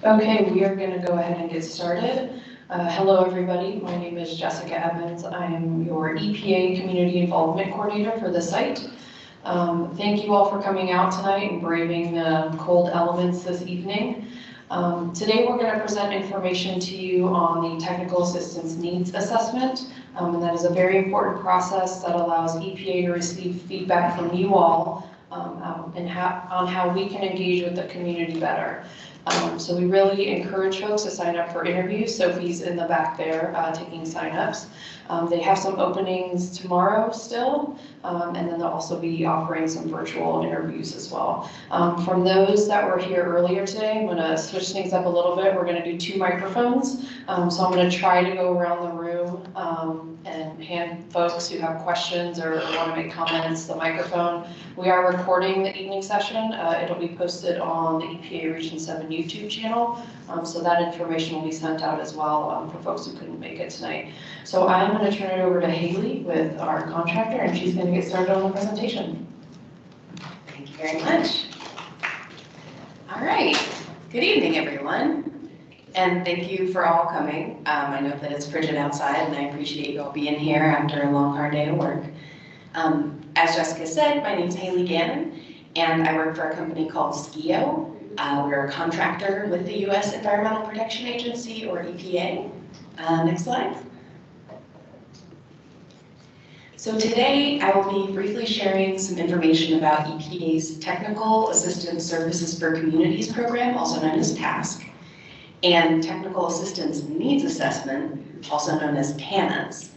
Okay, we are going to go ahead and get started. Hello, everybody. My name is Jessica Evans. I am your EPA Community Involvement Coordinator for the site. Thank you all for coming out tonight and braving the cold elements this evening. Today we're going to present information to you on the Technical Assistance Needs Assessment, and that is a very important process that allows EPA to receive feedback from you all on how we can engage with the community better. So we really encourage folks to sign up for interviews. Sophie's in the back there taking signups. They have some openings tomorrow still, and then they'll also be offering some virtual interviews as well. From those that were here earlier today, I'm going to switch things up a little bit. We're going to do 2 microphones. So I'm going to try to go around the room and hand folks who have questions or want to make comments the microphone. We are recording the evening session. It'll be posted on the EPA Region 7 YouTube channel, so that information will be sent out as well for folks who couldn't make it tonight. So I'm going to turn it over to Haley with our contractor, and she's going to get started on the presentation. Thank you very much. All right, good evening, everyone. And thank you for all coming. I know that it's frigid outside, and I appreciate you all being here after a long, hard day of work. As Jessica said, my name is Haley Gannon, and I work for a company called STL. We're a contractor with the U.S. Environmental Protection Agency, or EPA. Next slide. So today, I will be briefly sharing some information about EPA's Technical Assistance Services for Communities program, also known as TASC, and Technical Assistance Needs Assessment, also known as TANAs.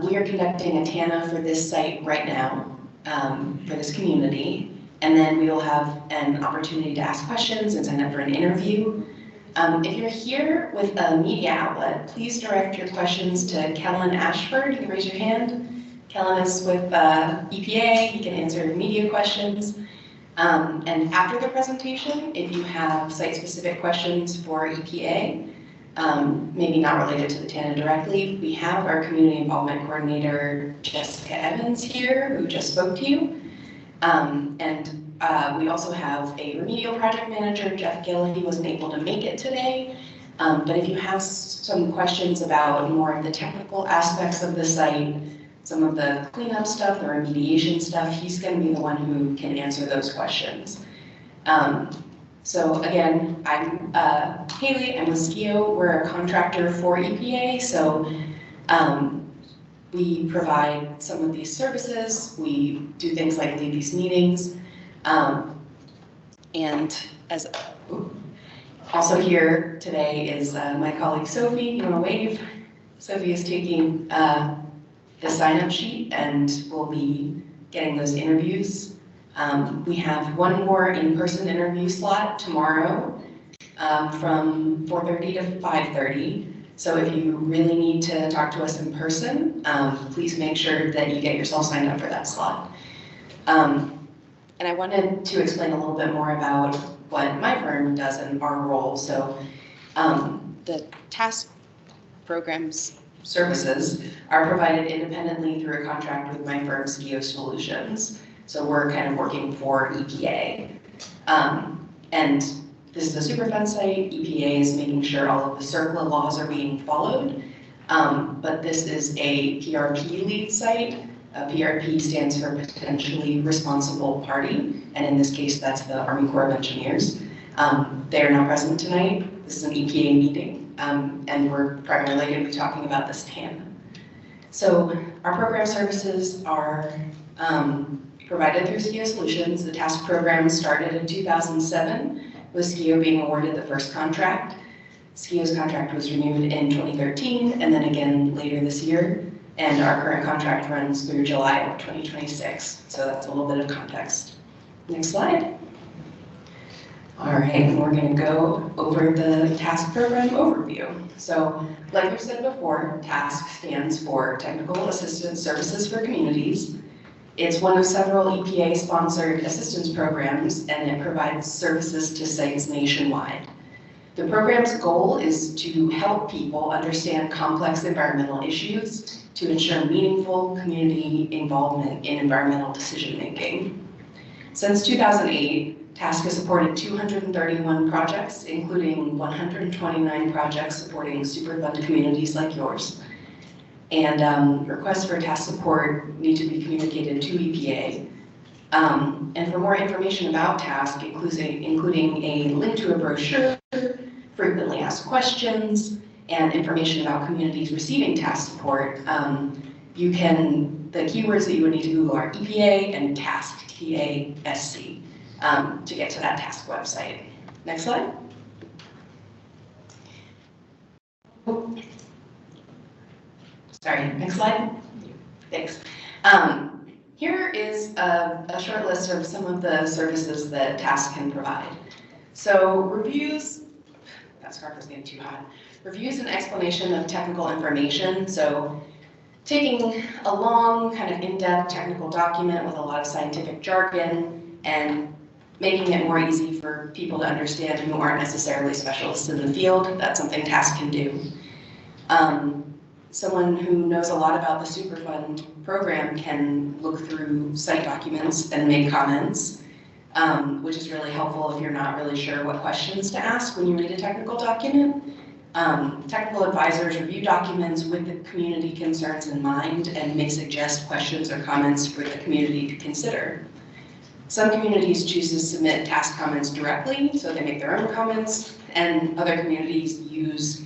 We are conducting a TANA for this site right now, for this community, and then we will have an opportunity to ask questions and sign up for an interview. If you're here with a media outlet, please direct your questions to Kellen Ashford. You can raise your hand. Kellen is with EPA. He can answer media questions. And after the presentation, if you have site-specific questions for EPA, maybe not related to the TANA directly, we have our Community Involvement Coordinator, Jessica Evans, here, who just spoke to you. We also have a remedial project manager, Jeff Gill. He wasn't able to make it today. But if you have some questions about more of the technical aspects of the site, some of the cleanup stuff, the remediation stuff, he's going to be the one who can answer those questions. So again, I'm Haley, I'm with SKIO. We're a contractor for EPA, so we provide some of these services. We do things like lead these meetings. And as also here today is my colleague Sophie. You want to wave? Sophie is taking the sign-up sheet, and we'll be getting those interviews. We have one more in-person interview slot tomorrow from 4:30 to 5:30. So if you really need to talk to us in person, please make sure that you get yourself signed up for that slot. And I wanted to explain a little bit more about what my firm does and our role. So the TASC programs services are provided independently through a contract with my firm, SKIO Solutions. So we're kind of working for EPA. And this is a Superfund site. EPA is making sure all of the CERCLA laws are being followed. But this is a PRP lead site. PRP stands for Potentially Responsible Party. And in this case, that's the Army Corps of Engineers. They are not present tonight. This is an EPA meeting. And we're primarily going to be talking about this TANA. So our program services are provided through SKIO Solutions. The TASC program started in 2007, with SKIO being awarded the first contract. SKIO's contract was renewed in 2013, and then again later this year. And our current contract runs through July of 2026. So that's a little bit of context. Next slide. All right, and we're going to go over the TASC program overview. So, like we've said before, TASC stands for Technical Assistance Services for Communities. It's one of several EPA-sponsored assistance programs, and it provides services to sites nationwide. The program's goal is to help people understand complex environmental issues to ensure meaningful community involvement in environmental decision-making. Since 2008, TASC has supported 231 projects, including 129 projects supporting Superfund communities like yours. And requests for TASC support need to be communicated to EPA. And for more information about TASC, including a link to a brochure, frequently asked questions, and information about communities receiving TASC support, the keywords that you would need to Google are EPA and TASC, T-A-S-C, to get to that TASC website. Next slide. Sorry, next slide. Thanks. Here is a short list of some of the services that TASC can provide. So reviews, that scarf is getting too hot. Reviews and explanation of technical information. So taking a long, kind of in-depth technical document with a lot of scientific jargon and making it more easy for people to understand who aren't necessarily specialists in the field. That's something TASC can do. Someone who knows a lot about the Superfund program can look through site documents and make comments, which is really helpful if you're not really sure what questions to ask when you read a technical document. Technical advisors review documents with the community concerns in mind and may suggest questions or comments for the community to consider. Some communities choose to submit TASC comments directly, so they make their own comments, and other communities use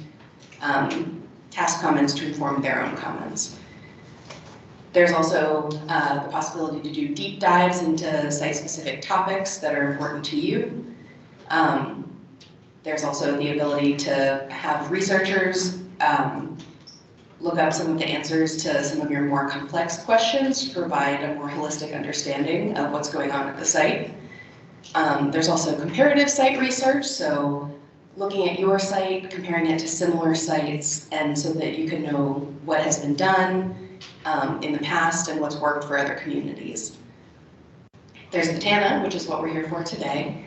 TASC comments to inform their own comments. There's also the possibility to do deep dives into site-specific topics that are important to you. There's also the ability to have researchers look up some of the answers to some of your more complex questions to provide a more holistic understanding of what's going on at the site. There's also comparative site research, so looking at your site, comparing it to similar sites, and so that you can know what has been done in the past and what's worked for other communities. There's the TANA, which is what we're here for today.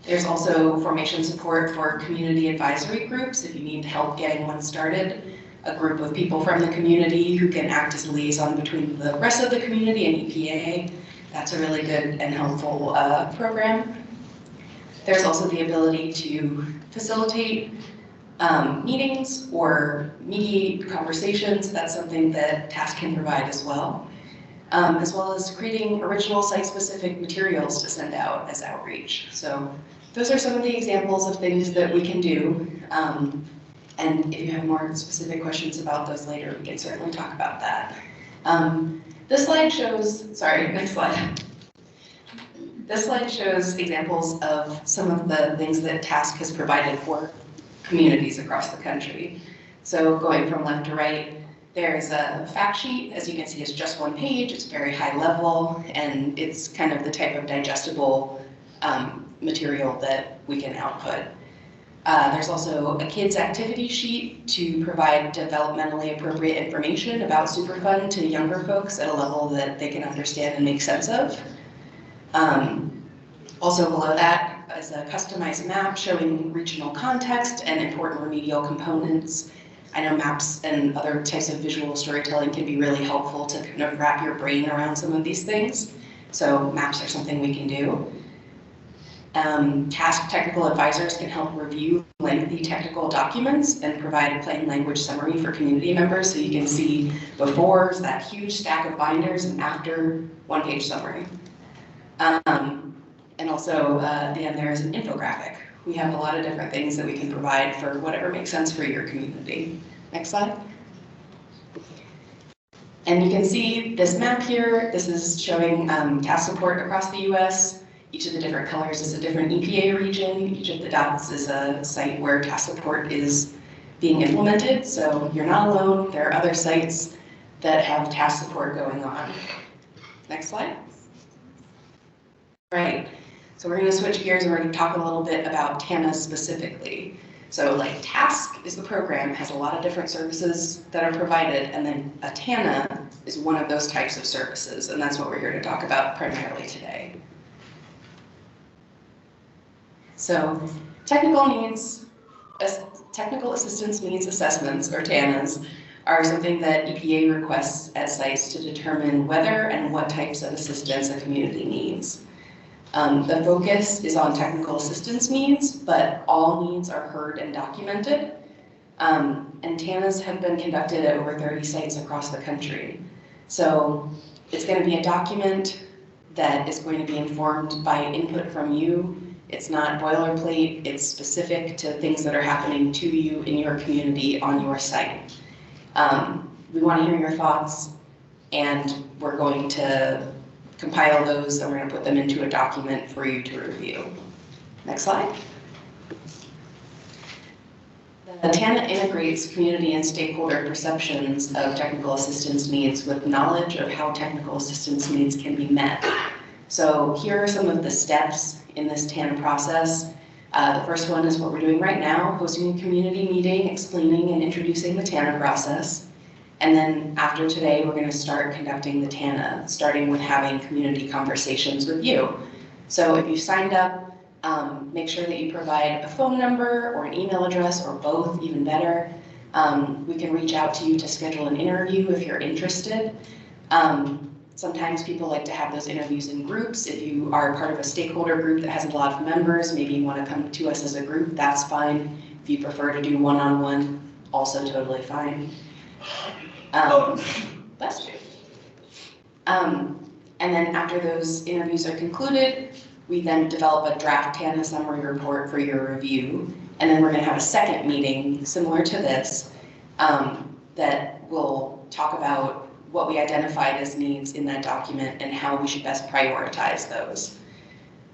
There's also formation support for community advisory groups if you need help getting one started. A group of people from the community who can act as a liaison between the rest of the community and EPA. That's a really good and helpful program. There's also the ability to facilitate meetings or mediate conversations. That's something that TASC can provide as well as creating original site-specific materials to send out as outreach. So those are some of the examples of things that we can do. And if you have more specific questions about those later, we can certainly talk about that. This slide shows, sorry, next slide. This slide shows examples of some of the things that TASC has provided for communities across the country. So going from left to right, there's a fact sheet. As you can see, it's just one page. It's very high level, and it's kind of the type of digestible material that we can output. There's also a kids activity sheet to provide developmentally appropriate information about Superfund to younger folks at a level that they can understand and make sense of. Also below that is a customized map showing regional context and important remedial components. I know maps and other types of visual storytelling can be really helpful to kind of wrap your brain around some of these things. So maps are something we can do. TASC technical advisors can help review lengthy technical documents and provide a plain language summary for community members, so you can see before that huge stack of binders and after one-page summary. And also at the end there is an infographic. We have a lot of different things that we can provide for whatever makes sense for your community. Next slide. And you can see this map here. This is showing TASC support across the US. Each of the different colors is a different EPA region. Each of the dots is a site where TASC support is being implemented. So you're not alone. There are other sites that have TASC support going on. Next slide. Right. So we're going to switch gears and we're going to talk a little bit about TANA specifically. So like TASC is the program, has a lot of different services that are provided, and then a TANA is one of those types of services, and that's what we're here to talk about primarily today. So technical assistance needs assessments, or TANAs, are something that EPA requests at sites to determine whether and what types of assistance a community needs. The focus is on technical assistance needs, but all needs are heard and documented. And TANAs have been conducted at over 30 sites across the country. So it's going to be a document that is going to be informed by input from you. It's not boilerplate, it's specific to things that are happening to you in your community on your site. We want to hear your thoughts, and we're going to compile those and we're going to put them into a document for you to review. Next slide. The TANA integrates community and stakeholder perceptions of technical assistance needs with knowledge of how technical assistance needs can be met. So here are some of the steps in this TANA process. The first one is what we're doing right now, hosting a community meeting, explaining and introducing the TANA process. And then after today, we're going to start conducting the TANA, starting with having community conversations with you. So if you signed up, make sure that you provide a phone number or an email address or both, even better. We can reach out to you to schedule an interview if you're interested. Sometimes people like to have those interviews in groups. If you are part of a stakeholder group that has a lot of members, maybe you want to come to us as a group, that's fine. If you prefer to do one-on-one, also totally fine. Bless you. And then after those interviews are concluded, we then develop a draft TANA summary report for your review. And then we're going to have a second meeting similar to this that will talk about what we identified as needs in that document and how we should best prioritize those.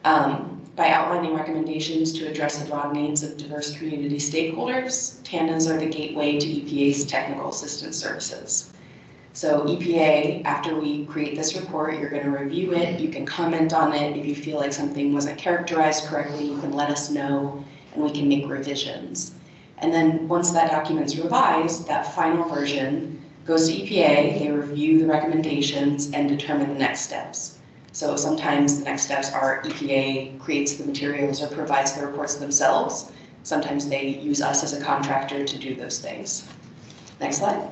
By outlining recommendations to address the broad needs of diverse community stakeholders, TANAs are the gateway to EPA's technical assistance services. So EPA, after we create this report, you're going to review it, you can comment on it. If you feel like something wasn't characterized correctly, you can let us know and we can make revisions. And then once that document's revised, that final version goes to EPA, they review the recommendations and determine the next steps. So sometimes the next steps are EPA creates the materials or provides the reports themselves. Sometimes they use us as a contractor to do those things. Next slide.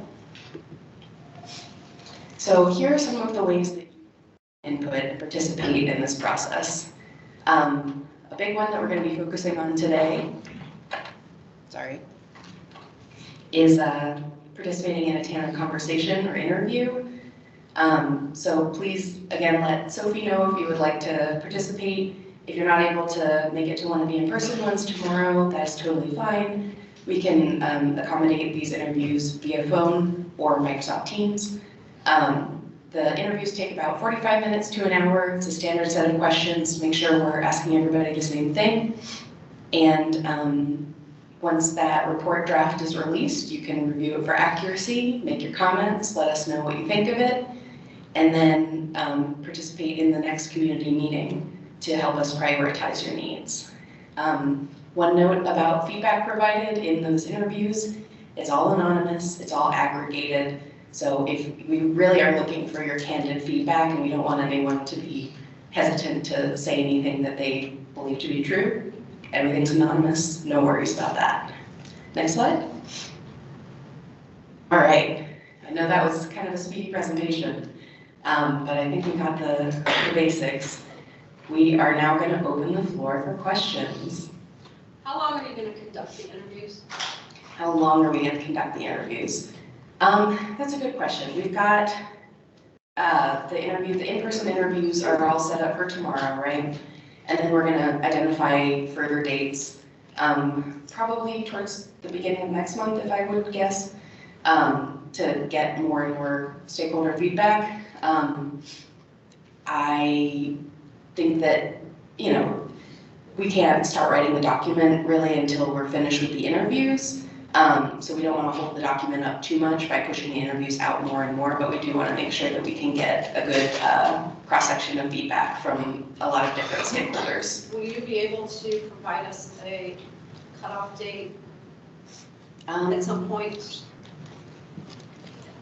So here are some of the ways that you input and participate in this process. A big one that we're going to be focusing on today, is participating in a TANA conversation or interview. So please, again, let Sophie know if you would like to participate. If you're not able to make it to one of the in-person ones tomorrow, that's totally fine. We can accommodate these interviews via phone or Microsoft Teams. The interviews take about 45 minutes to an hour. It's a standard set of questions to make sure we're asking everybody the same thing. And once that report draft is released, you can review it for accuracy, make your comments, let us know what you think of it, and then participate in the next community meeting to help us prioritize your needs. One note about feedback provided in those interviews, it's all anonymous, it's all aggregated. So if we really are looking for your candid feedback and we don't want anyone to be hesitant to say anything that they believe to be true, everything's anonymous, no worries about that. Next slide. All right, I know that was kind of a speedy presentation, but I think we got the basics. We are now going to open the floor for questions. How long are you going to conduct the interviews? How long are we going to conduct the interviews? That's a good question. We've got the in-person interviews are all set up for tomorrow, right? And then we're going to identify further dates, probably towards the beginning of next month, if I would guess, to get more and more stakeholder feedback. I think that, we can't start writing the document really until we're finished with the interviews. So we don't want to hold the document up too much by pushing the interviews out more and more, but we do want to make sure that we can get a good cross-section of feedback from a lot of different stakeholders. Will you be able to provide us a cutoff date at some point?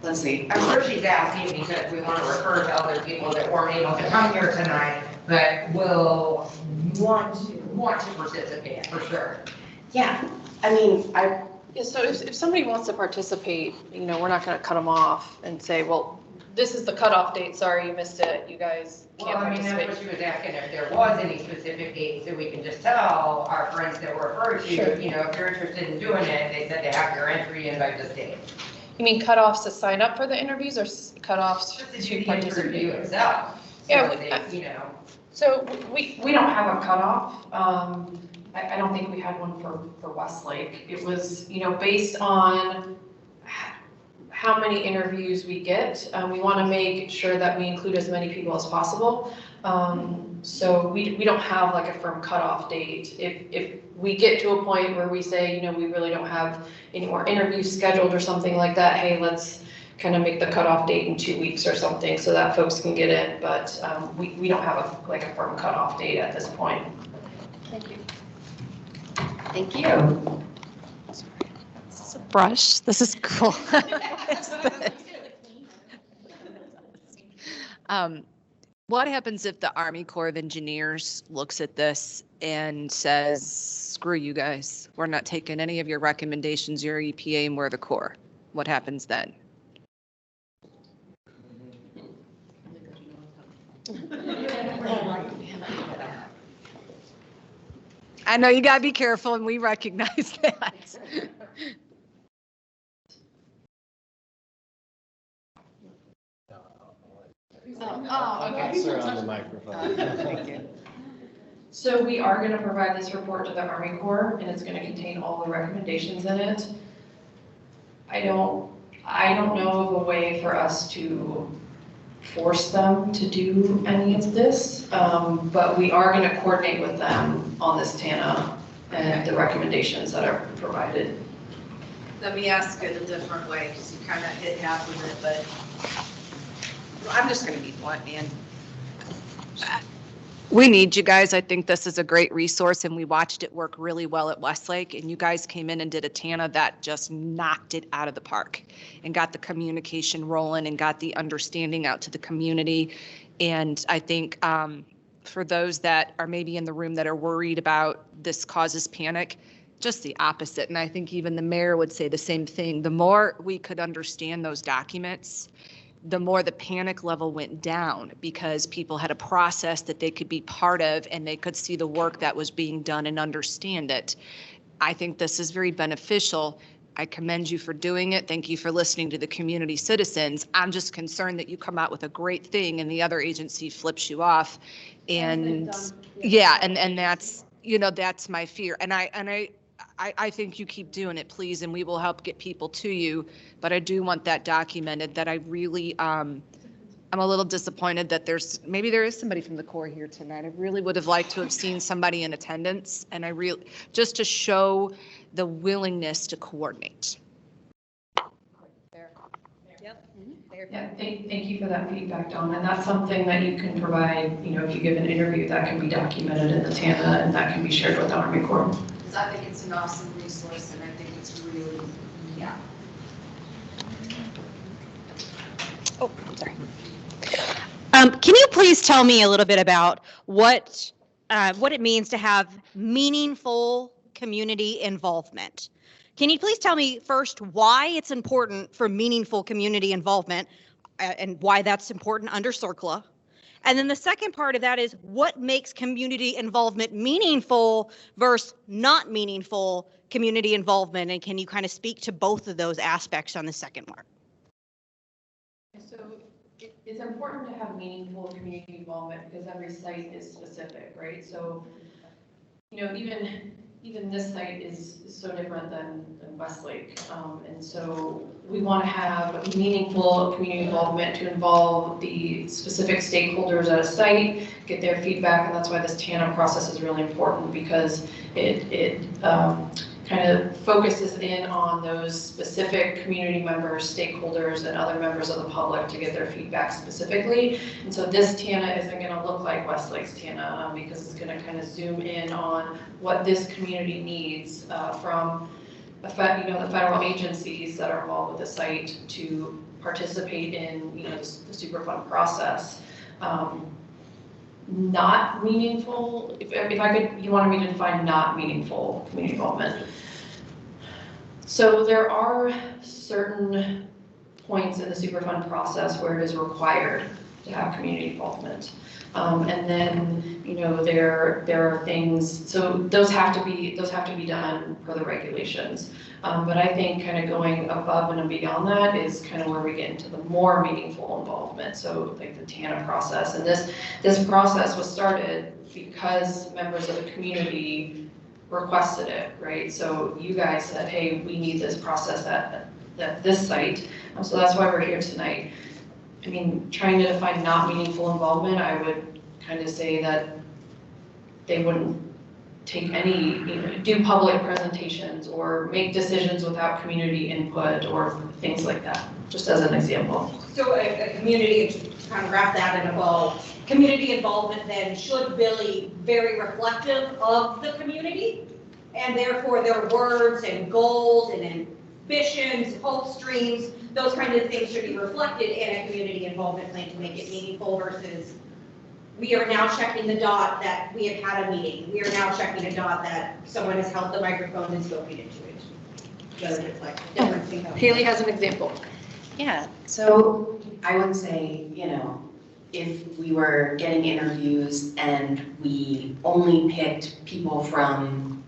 Let's see. I'm sure she's asking because we want to refer to other people that weren't able to come here tonight, but will want to participate for sure. Yeah, I mean, Yeah, so if somebody wants to participate, we're not going to cut them off and say, well, this is the cutoff date. Sorry, you missed it. You guys Well, can't I mean, participate. that's what she was asking, if there was any specific date, so we can just tell our friends that were referred Sure. to, you know, if they're interested in doing it, they said they have your entry in by this date. You mean cutoffs to sign up for the interviews or cutoffs Just to to do the participate? interview itself. Yeah, So they, you know. So we don't have a cutoff. I don't think we had one for Westlake. It was, you know, based on how many interviews we get. We want to make sure that we include as many people as possible. So we don't have like a firm cutoff date. If we get to a point where we say, you know, we really don't have any more interviews scheduled or something like that, hey, let's kind of make the cutoff date in 2 weeks or something so that folks can get in. But we don't have a firm cutoff date at this point. Thank you. Thank you. This is a brush. This is cool. What happens if the Army Corps of Engineers looks at this and says, screw you guys, we're not taking any of your recommendations, you're EPA and we're the Corps? What happens then? I know you gotta be careful and we recognize that. Okay. Sir, on the microphone. Thank you. So we are going to provide this report to the Army Corps, and it's going to contain all the recommendations in it. I don't know of a way for us to force them to do any of this, but we are going to coordinate with them on this TANA and the recommendations that are provided. Let me ask it a different way, because you kind of hit half of it, but I'm just going to be blunt, man. We need you guys. I think this is a great resource and we watched it work really well at Westlake and you guys came in and did a TANA that just knocked it out of the park and got the communication rolling and got the understanding out to the community. And I think for those that are maybe in the room that are worried about this causes panic, just the opposite. And I think even the mayor would say the same thing. The more we could understand those documents, the more the panic level went down because people had a process that they could be part of and they could see the work that was being done and understand it. I think this is very beneficial. I commend you for doing it. Thank you for listening to the community citizens. I'm just concerned that you come out with a great thing and the other agency flips you off. And yeah, and that's, you know, that's my fear. And I think you keep doing it, please, and we will help get people to you. But I do want that documented that I really, I'm a little disappointed that maybe there is somebody from the Corps here tonight. I really would have liked to have seen somebody in attendance and just to show the willingness to coordinate. Yeah, thank you for that feedback, Dawn. And that's something that you can provide, you know, if you give an interview that can be documented in the TANA and that can be shared with the Army Corps. Because I think it's an awesome resource and I think it's really, yeah. Oh, sorry. Can you please tell me a little bit about what it means to have meaningful community involvement? Can you please tell me first why it's important for meaningful community involvement and why that's important under CERCLA? And then the second part of that is what makes community involvement meaningful versus not meaningful community involvement? And can you kind of speak to both of those aspects on the second one? So it's important to have meaningful community involvement because every site is specific, right? So, you know, even this site is so different than Westlake. And so we want to have meaningful community involvement to involve the specific stakeholders at a site, get their feedback, and that's why this TANA process is really important because it kind of focuses in on those specific community members, stakeholders, and other members of the public to get their feedback specifically. And so this TANA isn't going to look like Westlake's TANA because it's going to kind of zoom in on what this community needs from the federal agencies that are involved with the site to participate in the Superfund process. Not meaningful, if I could, you wanted me to define not meaningful community involvement. So there are certain points in the Superfund process where it is required to have community involvement. And then, you know, there are things, so those have to be done per the regulations. But I think kind of going above and beyond that is kind of where we get into the more meaningful involvement. So like the TANA process, and this process was started because members of the community requested it, right? So you guys said, hey, we need this process at this site. So that's why we're here tonight. I mean, trying to define not meaningful involvement, I would kind of say that they wouldn't take any, you know, do public presentations or make decisions without community input or things like that, just as an example. So a community, to kind of wrap that in a bow, community involvement then should be very reflective of the community, and therefore their words and goals and ambitions, hopes, dreams, those kind of things should be reflected in a community involvement plan to make it meaningful versus we are now checking the dot that we have had a meeting. We are now checking a dot that someone has held the microphone and spoken into it. Just it's like different things. Haley has an example. Yeah, so I would say, you know, if we were getting interviews and we only picked people from,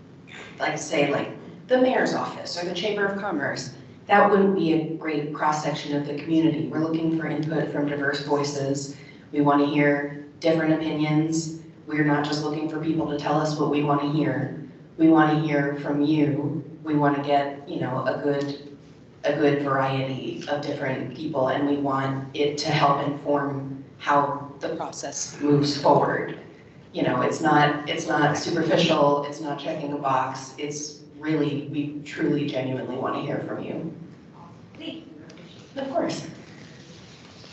like, say, like the mayor's office or the Chamber of Commerce, that wouldn't be a great cross-section of the community. We're looking for input from diverse voices. We want to hear different opinions. We're not just looking for people to tell us what we want to hear. We want to hear from you. We want to get, you know, a good variety of different people, and we want it to help inform how the process moves forward. You know, it's not superficial, it's not checking a box, it's really, we truly, genuinely want to hear from you. Of course.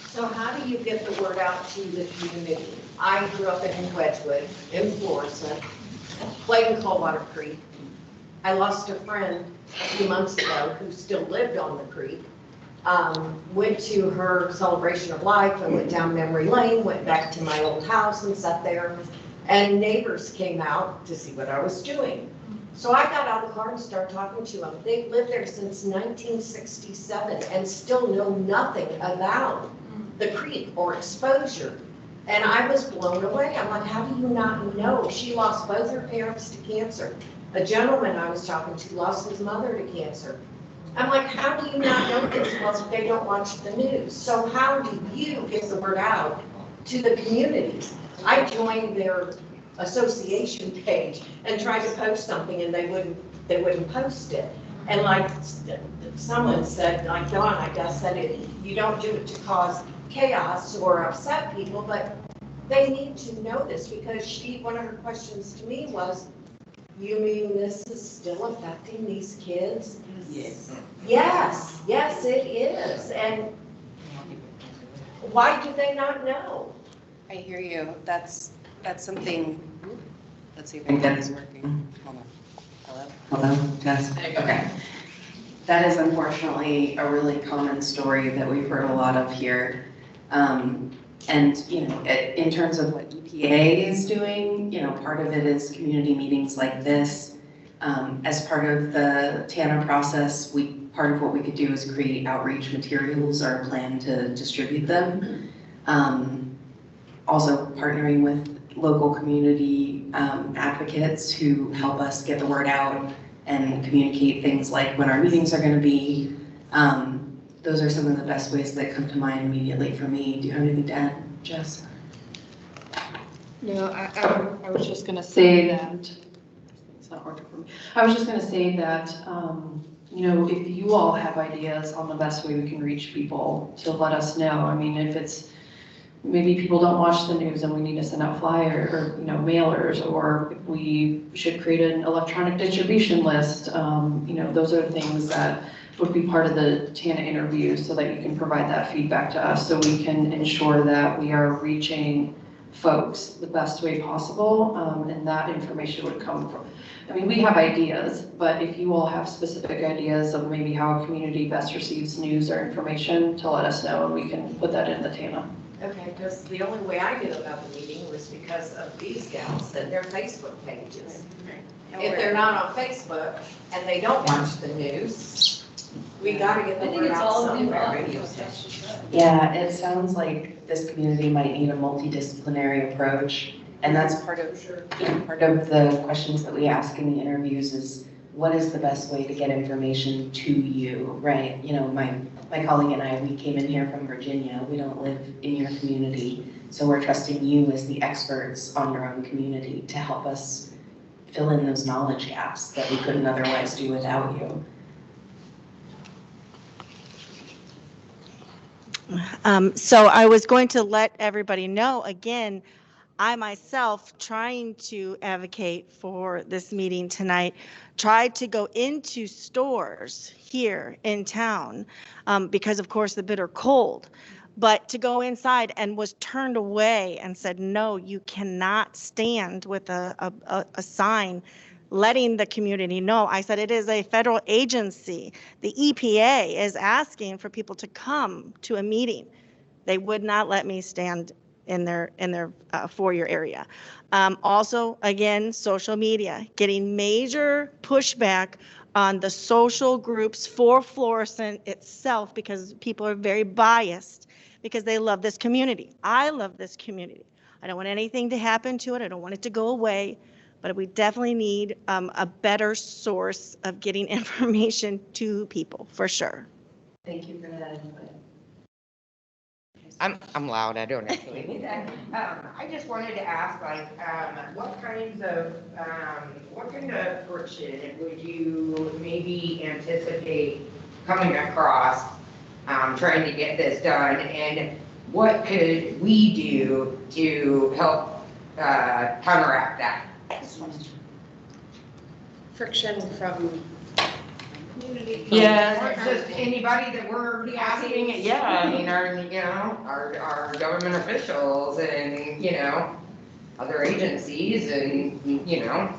So how do you get the word out to the community? I grew up in Wedgwood, in Florissant, played in Coldwater Creek. I lost a friend a few months ago who still lived on the creek. Went to her celebration of life and went down memory lane, went back to my old house and sat there. And neighbors came out to see what I was doing. So I got out of the car and started talking to them. They've lived there since 1967 and still know nothing about the creek or exposure. And I was blown away. I'm like, how do you not know? She lost both her parents to cancer. A gentleman I was talking to lost his mother to cancer. I'm like, how do you not know this? Well, they don't watch the news. So how do you get the word out to the communities? I joined their association page and tried to post something and they wouldn't post it. And like someone said, like Dawn, I guess, said it, you don't do it to cause chaos or upset people, but they need to know this because one of her questions to me was, you mean this is still affecting these kids? Yes. Yes, it is. And why do they not know? I hear you. That's something, let's see if I can get this working. Hold on. Hello, test. Okay. That is unfortunately a really common story that we've heard a lot of here. And, you know, in terms of what EPA is doing, you know, part of it is community meetings like this. As part of the TANA process, part of what we could do is create outreach materials or a plan to distribute them. Also partnering with local community advocates who help us get the word out and communicate things like when our meetings are going to be. Those are some of the best ways that come to mind immediately for me. Do you have anything to add, Jess? No, I was just going to say that, it's not working for me. I was just going to say that, you know, if you all have ideas on the best way we can reach people, to let us know. I mean, if it's, maybe people don't watch the news and we need to send out flyers or, you know, mailers, or if we should create an electronic distribution list, you know, those are things that would be part of the TANA interview so that you can provide that feedback to us so we can ensure that we are reaching folks the best way possible, and that information would come from, I mean, we have ideas, but if you all have specific ideas of maybe how a community best receives news or information, to let us know and we can put that in the TANA. Okay, because the only way I knew about the meeting was because of these gals and their Facebook pages. If they're not on Facebook and they don't watch the news, We gotta get the I think word it's out all of the somewhere. above. Radio Yeah, it sounds like this community might need a multidisciplinary approach. And that's part of the questions that we ask in the interviews is, what is the best way to get information to you, right? You know, my colleague and I, we came in here from Virginia. We don't live in your community. So we're trusting you as the experts on your own community to help us fill in those knowledge gaps that we couldn't otherwise do without you. So I was going to let everybody know, again, I myself, trying to advocate for this meeting tonight, tried to go into stores here in town because, of course, the bitter cold, but to go inside and was turned away and said, no, you cannot stand with a sign letting the community know. I said, it is a federal agency. The EPA is asking for people to come to a meeting. They would not let me stand in their foyer area. Also, again, social media, getting major pushback on the social groups for Florissant itself because people are very biased because they love this community. I love this community. I don't want anything to happen to it. I don't want it to go away, but we definitely need a better source of getting information to people, for sure. Thank you for that input. I'm loud, I don't actually need that. I just wanted to ask, like, what kind of friction would you maybe anticipate coming across, trying to get this done, and what could we do to help counteract that? Friction from community. Yeah, just anybody that we're asking, yeah, I mean, our government officials and, other agencies and, our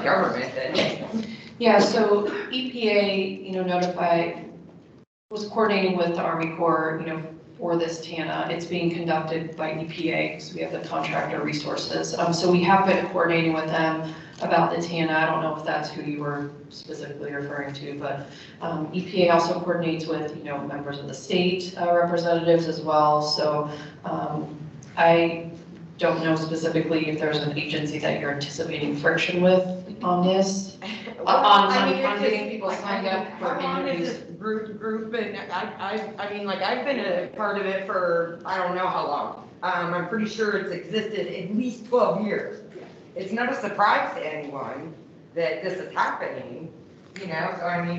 government that. Yeah, so EPA, was coordinating with the Army Corps, for this TANA. It's being conducted by EPA because we have the contractor resources. So we have been coordinating with them about the TANA. I don't know if that's who you were specifically referring to, but EPA also coordinates with, members of the state representatives as well. So I don't know specifically if there's an agency that you're anticipating friction with on this. On getting people signed up for communities. Group, and I've been a part of it for, I don't know how long. I'm pretty sure it's existed at least 12 years. It's not a surprise to anyone that this is happening, so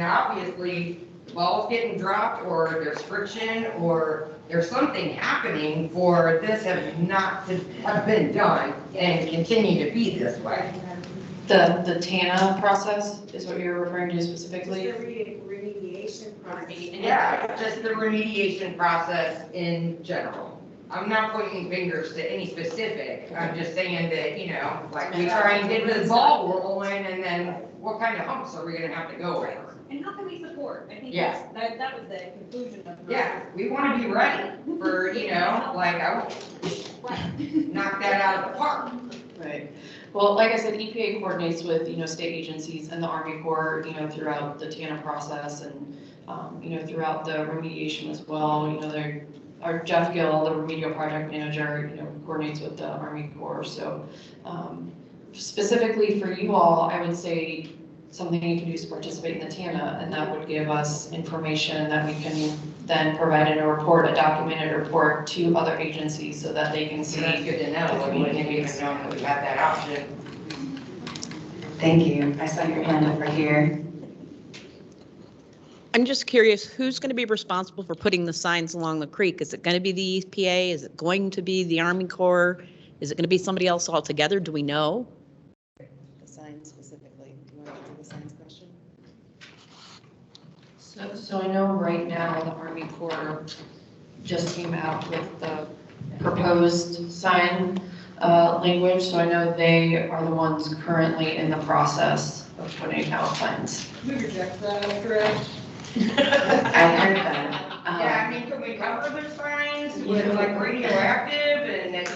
obviously the ball's getting dropped, or there's friction, or there's something happening for this not to have been done and continue to be this way. The TANA process is what you're referring to specifically? The remediation process. Yeah, just the remediation process in general. I'm not pointing fingers to any specific. I'm just saying that, we try and get the ball rolling, and then what kind of humps are we gonna have to go over? And how can we support? I think Yeah. that was the conclusion of. Yeah, we want to be ready for, I would knock that out of the park. Right. Well, like I said, EPA coordinates with, state agencies and the Army Corps, throughout the TANA process and, throughout the remediation as well. Our Jeff Gill, the remedial project manager, coordinates with the Army Corps. So specifically for you all, I would say something you can do is participate in the TANA, and that would give us information that we can then provide in a report, a documented report to other agencies so that they can see. That's good to know. I wouldn't even know that we had that option. Thank you. I saw your hand over here. I'm just curious, who's going to be responsible for putting the signs along the creek? Is it going to be the EPA? Is it going to be the Army Corps? Is it going to be somebody else altogether? Do we know? The signs specifically. Do you want to answer the signs question? So I know right now the Army Corps just came out with the proposed sign language. So I know they are the ones currently in the process of putting out signs. We reject that, correct? I heard that. Can we cover the signs with radioactive and, there's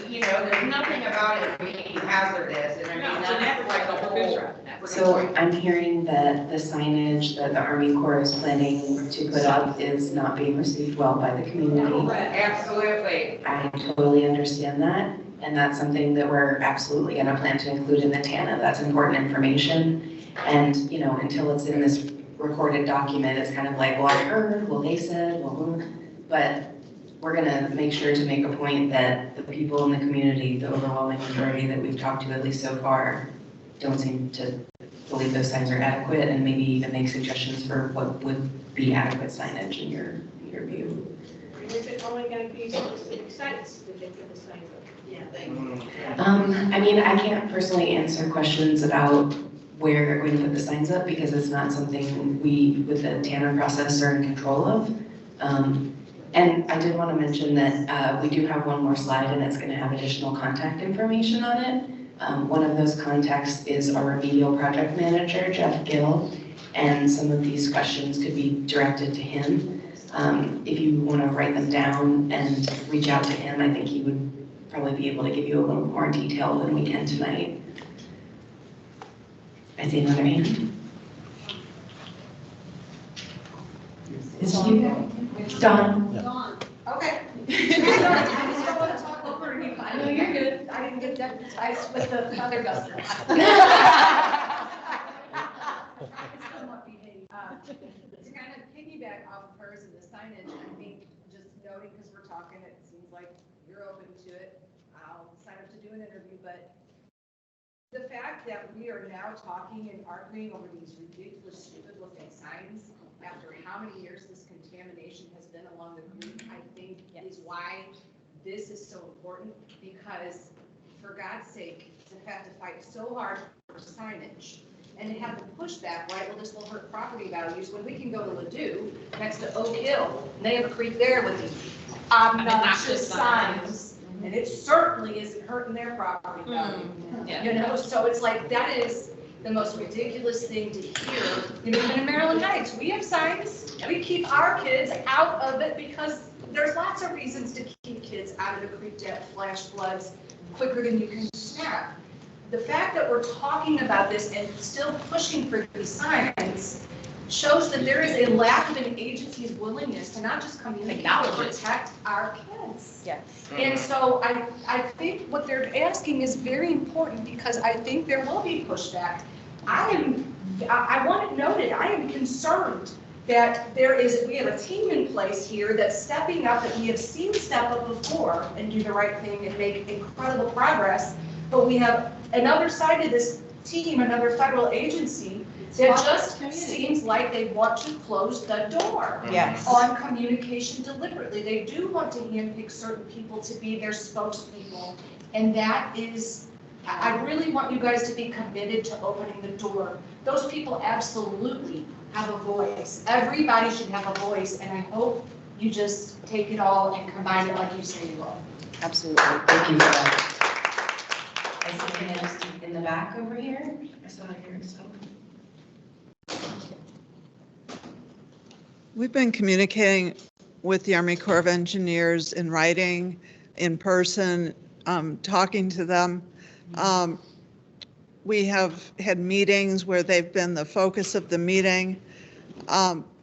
nothing about it being hazardous. And No, so that's like the whole So I'm hearing that the signage that the Army Corps is planning to put up is not being received well by the community. Absolutely. I totally understand that, and that's something that we're absolutely gonna plan to include in the TANA. That's important information. And, you know, until it's in this recorded document, it's kind of like, well, I heard, well, they said, well, but we're gonna make sure to make a point that the people in the community, the overwhelming majority that we've talked to at least so far, don't seem to believe those signs are adequate, and maybe even make suggestions for what would be adequate signage in your view. Is it only going to be specific sites that they put the signs up? Yeah. I mean, I can't personally answer questions about where they're going to put the signs up because it's not something we, with the TANA process, are in control of. And I did want to mention that we do have one more slide, and it's going to have additional contact information on it. One of those contacts is our remedial project manager, Jeff Gill, and some of these questions could be directed to him. If you want to write them down and reach out to him, I think he would probably be able to give you a little more detail than we can tonight. I see another hand. It's you. It's Dawn. Dawn. Okay. I just don't want to talk over you. I know you're good. I didn't get deputized with the other guster. To kind of piggyback off of hers and the signage, I think just noting, because we're talking, it seems like you're open to it. I'll sign up to do an interview, but the fact that we are now talking and arguing over these ridiculous, stupid looking signs after how many years this contamination has been along the creek, I think is why this is so important, because for God's sake, to have to fight so hard for signage and to have the pushback, right, well, this will hurt property values, when we can go to Ladue, next to Oak Hill, and they have a creek there with these obnoxious signs, and it certainly isn't hurting their property value. You know, so it's like, that is the most ridiculous thing to hear. You know, even in Maryland Heights, we have signs, we keep our kids out of it because there's lots of reasons to keep kids out of the creek that flash floods quicker than you can snap. The fact that we're talking about this and still pushing for these signs shows that there is a lack of an agency's willingness to not just communicate, but protect our kids. Yes. And so I think what they're asking is very important, because I think there will be pushback. I want it noted, I am concerned that we have a team in place here that's stepping up, that we have seen step up before and do the right thing and make incredible progress. But we have another side of this team, another federal agency, that just seems like they want to close the door on communication deliberately. They do want to handpick certain people to be their spokespeople. And that is, I really want you guys to be committed to opening the door. Those people absolutely have a voice. Everybody should have a voice. And I hope you just take it all and combine it like you say you will. Absolutely. Thank you for that. I see hands in the back over here. I saw here, so. We've been communicating with the Army Corps of Engineers in writing, in person, talking to them. We have had meetings where they've been the focus of the meeting.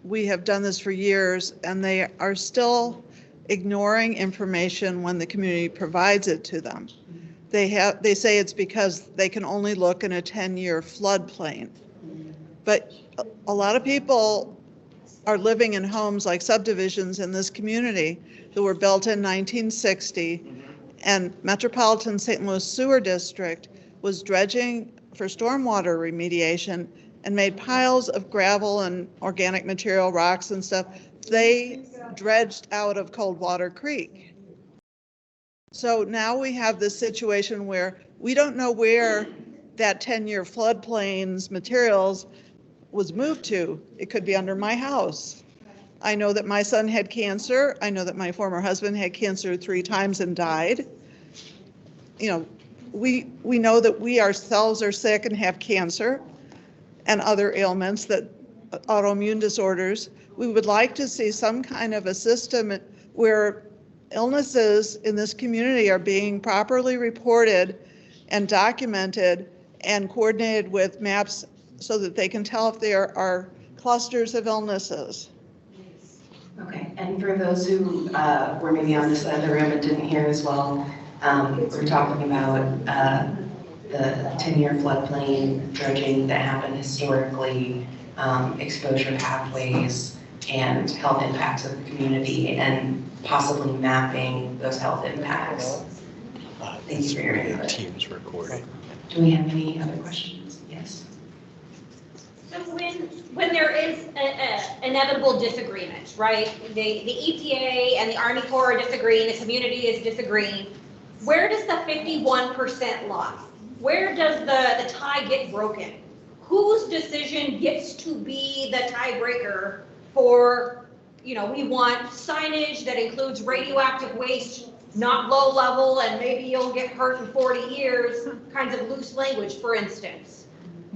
We have done this for years, and they are still ignoring information when the community provides it to them. They say it's because they can only look in a 10-year floodplain. But a lot of people are living in homes like subdivisions in this community that were built in 1960, and Metropolitan St. Louis Sewer District was dredging for stormwater remediation and made piles of gravel and organic material, rocks and stuff. They dredged out of Coldwater Creek. So now we have this situation where we don't know where that 10-year floodplains materials was moved to. It could be under my house. I know that my son had cancer. I know that my former husband had cancer 3 times and died. You know, we know that we ourselves are sick and have cancer and other ailments, that autoimmune disorders. We would like to see some kind of a system where illnesses in this community are being properly reported and documented and coordinated with maps so that they can tell if there are clusters of illnesses. Okay, and for those who were maybe on this side of the room and didn't hear as well, we're talking about the 10-year floodplain dredging that happened historically, exposure pathways, and health impacts of the community, and possibly mapping those health impacts. Thank you for your input. Teams recording. Do we have any other questions? Yes. So when there is a inevitable disagreement, right? The EPA and the Army Corps are disagreeing, the community is disagreeing. Where does the 51% lie? Where does the tie get broken? Whose decision gets to be the tiebreaker for, we want signage that includes radioactive waste, not low level, and maybe you'll get hurt in 40 years, kinds of loose language, for instance.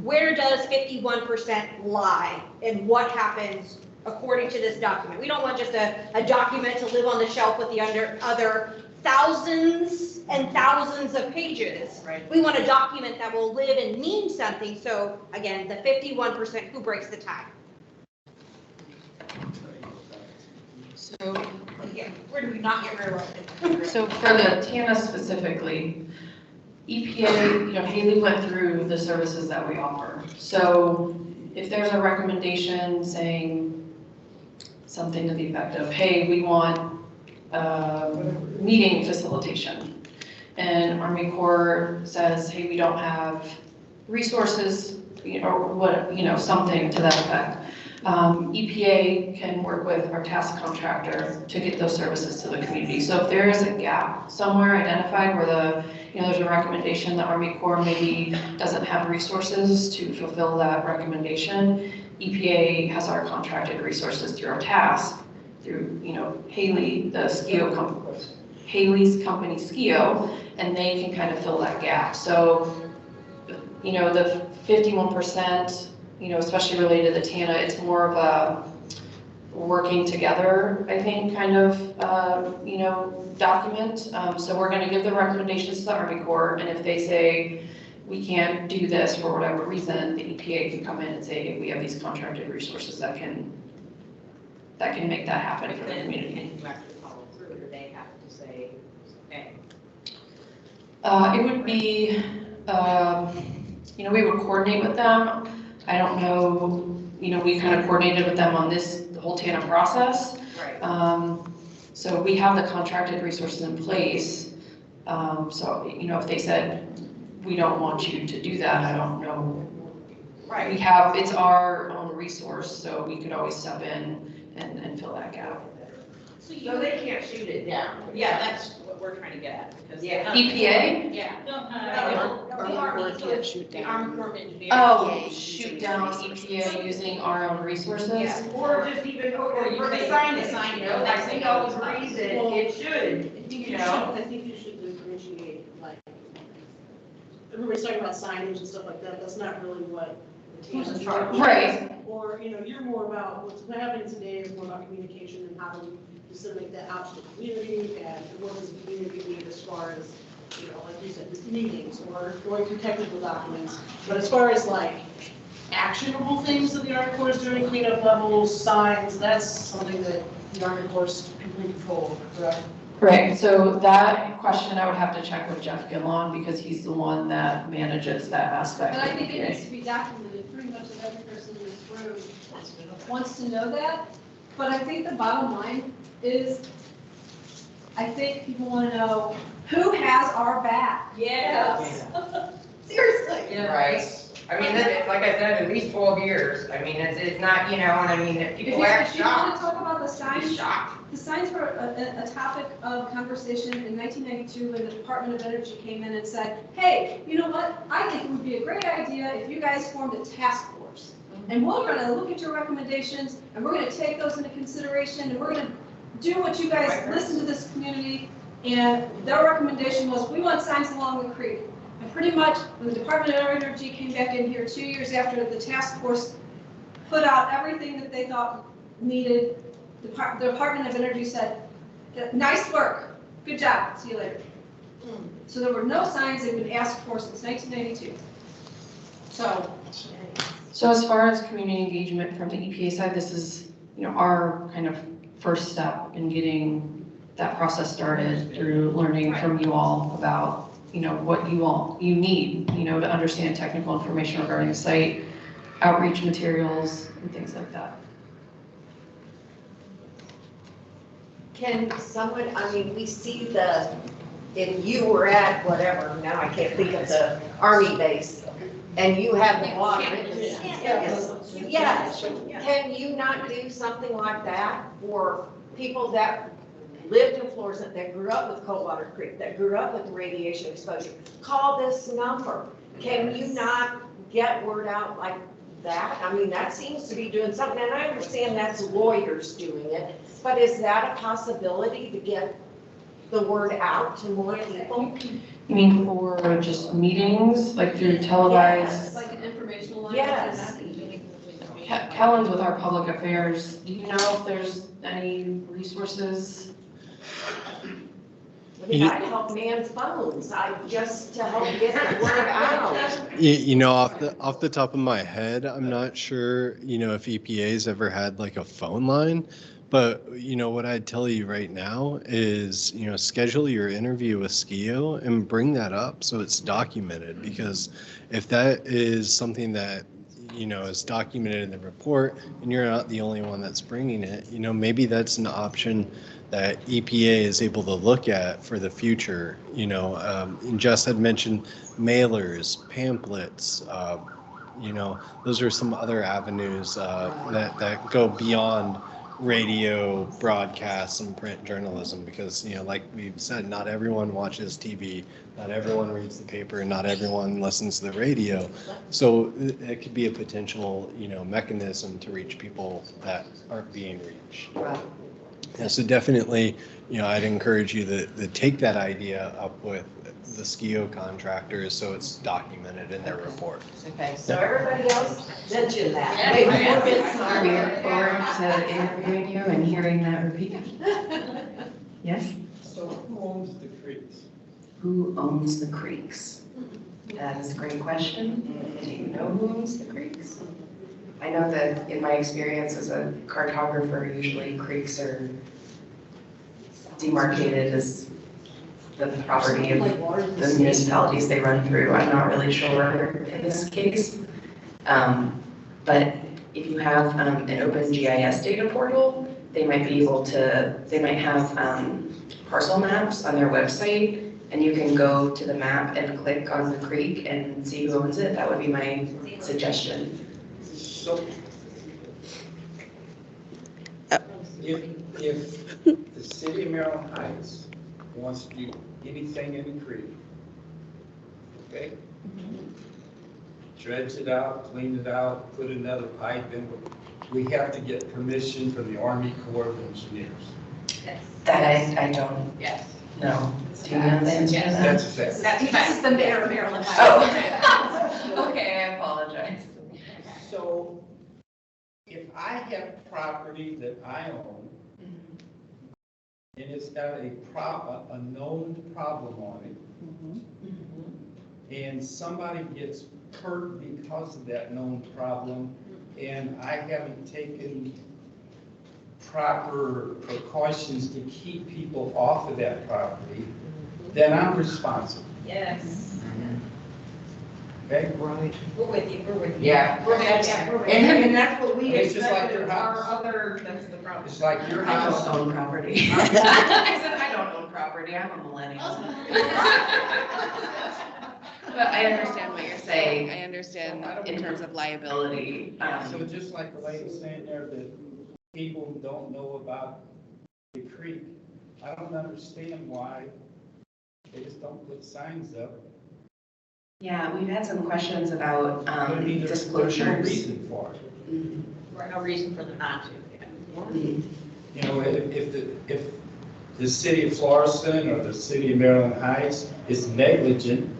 Where does 51% lie and what happens according to this document? We don't want just a document to live on the shelf with the other thousands and thousands of pages. Right. We want a document that will live and mean something. So again, the 51%, who breaks the tie? So, Yeah, where do we not get railroaded? so for the TANA specifically, EPA, Haley went through the services that we offer. So if there's a recommendation saying something to the effect of, hey, we want meeting facilitation, and Army Corps says, hey, we don't have resources, or what, something to that effect. EPA can work with our task contractor to get those services to the community. So if there is a gap somewhere identified where there's a recommendation, the Army Corps maybe doesn't have resources to fulfill that recommendation, EPA has our contracted resources through our task, through, Haley, the SKIO company, Haley's company SKIO, and they can kind of fill that gap. So, the 51%, especially related to the TANA, it's more of a working together, I think, kind of, document. So we're going to give the recommendations to the Army Corps, and if they say we can't do this for whatever reason, the EPA can come in and say, hey, we have these contracted resources that can make that happen for the community. Follow through, or they have to say, okay. It would be, we would coordinate with them. I don't know, we kind of coordinated with them on the whole TANA process. Right. So we have the contracted resources in place. So, if they said, we don't want you to do that, I don't know. Right. It's our own resource, so we could always step in and fill that gap. So they can't shoot it down. Yeah, that's what we're trying to get at, because. Yeah. EPA? Yeah. The Army can't shoot down. The Army Corps of Engineers. Oh, shoot down EPA using our own resources? Yeah, or just even, or for the signage, like we all agree that it should, I think you should differentiate, like, everybody's talking about signage and stuff like that, that's not really what the TANA is. Right. Or, you're more about, what's happening today is more about communication and how do we disseminate that out to the community, and what does the community need as far as, like you said, meetings or going through technical documents. But as far as like actionable things that the Army Corps is doing, cleanup levels, signs, that's something that the Army Corps is complete control over, correct? Right, so that question I would have to check with Jeff Gillon, because he's the one that manages that aspect. But I of think it EPA. needs to be documented, pretty much that every person in this room wants to know that. But I think the bottom line is, I think people want to know who has our back. Yes. Seriously. Right. I mean, like I said, at least 12 years. I mean, it's not, and I mean, if If people you act want to shocked, talk about the be signs, shocked. the signs were a topic of conversation in 1992 when the Department of Energy came in and said, hey, you know what? I think it would be a great idea if you guys formed a task force. And we're going to look at your recommendations, and we're going to take those into consideration, and we're going to do what you guys listen to this community. And their recommendation was, we want signs along the creek. And pretty much when the Department of Energy came back in here 2 years after the task force put out everything that they thought needed, the Department of Energy said, nice work, good job, see you later. So there were no signs that had been asked for since 1992. So So as far as community engagement from the EPA side, this is, our kind of first step in getting that process started through learning from you all about, what you need, to understand technical information regarding the site, outreach materials, and things like that. Can someone, we see if you were at whatever, now I can't think of the Army base, and you have the water. Yes, can you not do something like that for people that lived in Florissant, that grew up with Coldwater Creek, that grew up with radiation exposure? Call this number. Can you not get word out like that? That seems to be doing something, and I understand that's lawyers doing it, but is that a possibility to get the word out to more people? You mean for just meetings, like through televised? Like an informational line? Yes. Kellen's with our public affairs. Do you know if there's any resources? I'd help man's phones, just to help get the word out. Off the top of my head, I'm not sure, if EPA's ever had like a phone line, but what I'd tell you right now is, schedule your interview with SKIO and bring that up so it's documented, because if that is something that is documented in the report and you're not the only one that's bringing it, maybe that's an option that EPA is able to look at for the future. And Jess had mentioned mailers, pamphlets, those are some other avenues that go beyond radio broadcasts and print journalism, because like we've said, not everyone watches TV, not everyone reads the paper, and not everyone listens to the radio. So it could be a potential mechanism to reach people that aren't being reached. Yeah, so definitely, I'd encourage you to take that idea up with the SKIO contractors so it's documented in their report. Okay, so everybody else mentioned that. We look forward to interviewing you and hearing that repeated. Yes? So who owns the creeks? Who owns the creeks? That is a great question. Do you know who owns the creeks? I know that in my experience as a cartographer, usually creeks are demarcated as the property of the municipalities they run through. I'm not really sure in this case. But if you have an open GIS data portal, they might have parcel maps on their website, and you can go to the map and click on the creek and see who owns it. That would be my suggestion. So, if the city of Maryland Heights wants to do anything in the creek, okay? Dredge it out, clean it out, put another pipe in, we have to get permission from the Army Corps of Engineers. That I don't Yes. know. Do you know the answer to that? That's a fact. This is the mayor of Maryland. Oh. Okay, I apologize. So, if I have property that I own, and it's got a known problem on it, and somebody gets hurt because of that known problem, and I haven't taken proper precautions to keep people off of that property, then I'm responsible. Yes. Okay? Right. We're with you, we're with you. Yeah. We're with you. And that's what we It's just like expected your of our house. other. That's the problem. It's like your I house. don't own property. I said I don't own property. I'm a millennial. But I understand what you're saying. I understand in terms of liability. So just like the lady saying there that people don't know about the creek, I don't understand why they just don't put signs up. Yeah, we've had some questions about There's no disclosures. reason for it. No reason for them not to. You know, if the city of Florissant or the city of Maryland Heights is negligent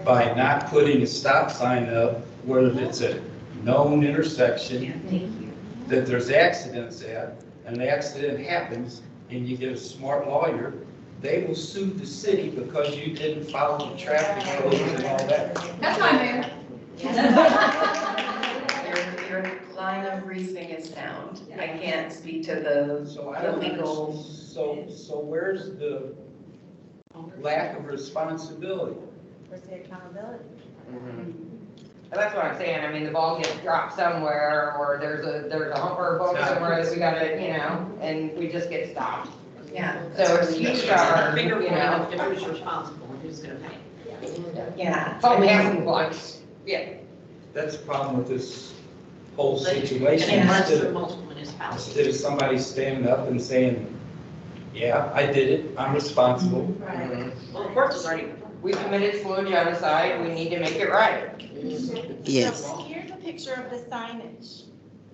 by not putting a stop sign up where it's a known intersection that there's accidents at, and the accident happens, and you get a smart lawyer, they will sue the city because you didn't follow the traffic codes and all that. That's fine, Mayor. Your line of reasoning is sound. I can't speak to the legal. So where's the lack of responsibility? Where's the accountability? That's what I'm saying, I mean, the ball gets dropped somewhere, or there's a humper ball somewhere that we gotta, and we just get stopped. Yeah. So excuse our, Finger pointing of who's responsible and who's gonna pay. Yeah. Oh, passing blocks, yeah. That's the problem with this whole situation. And it runs Instead through of- multiple municipalities. Instead of somebody standing up and saying, yeah, I did it, I'm responsible. Well, of course, it's already. We committed slow genocide, we need to make it right. Yes. So here's a picture of the signage.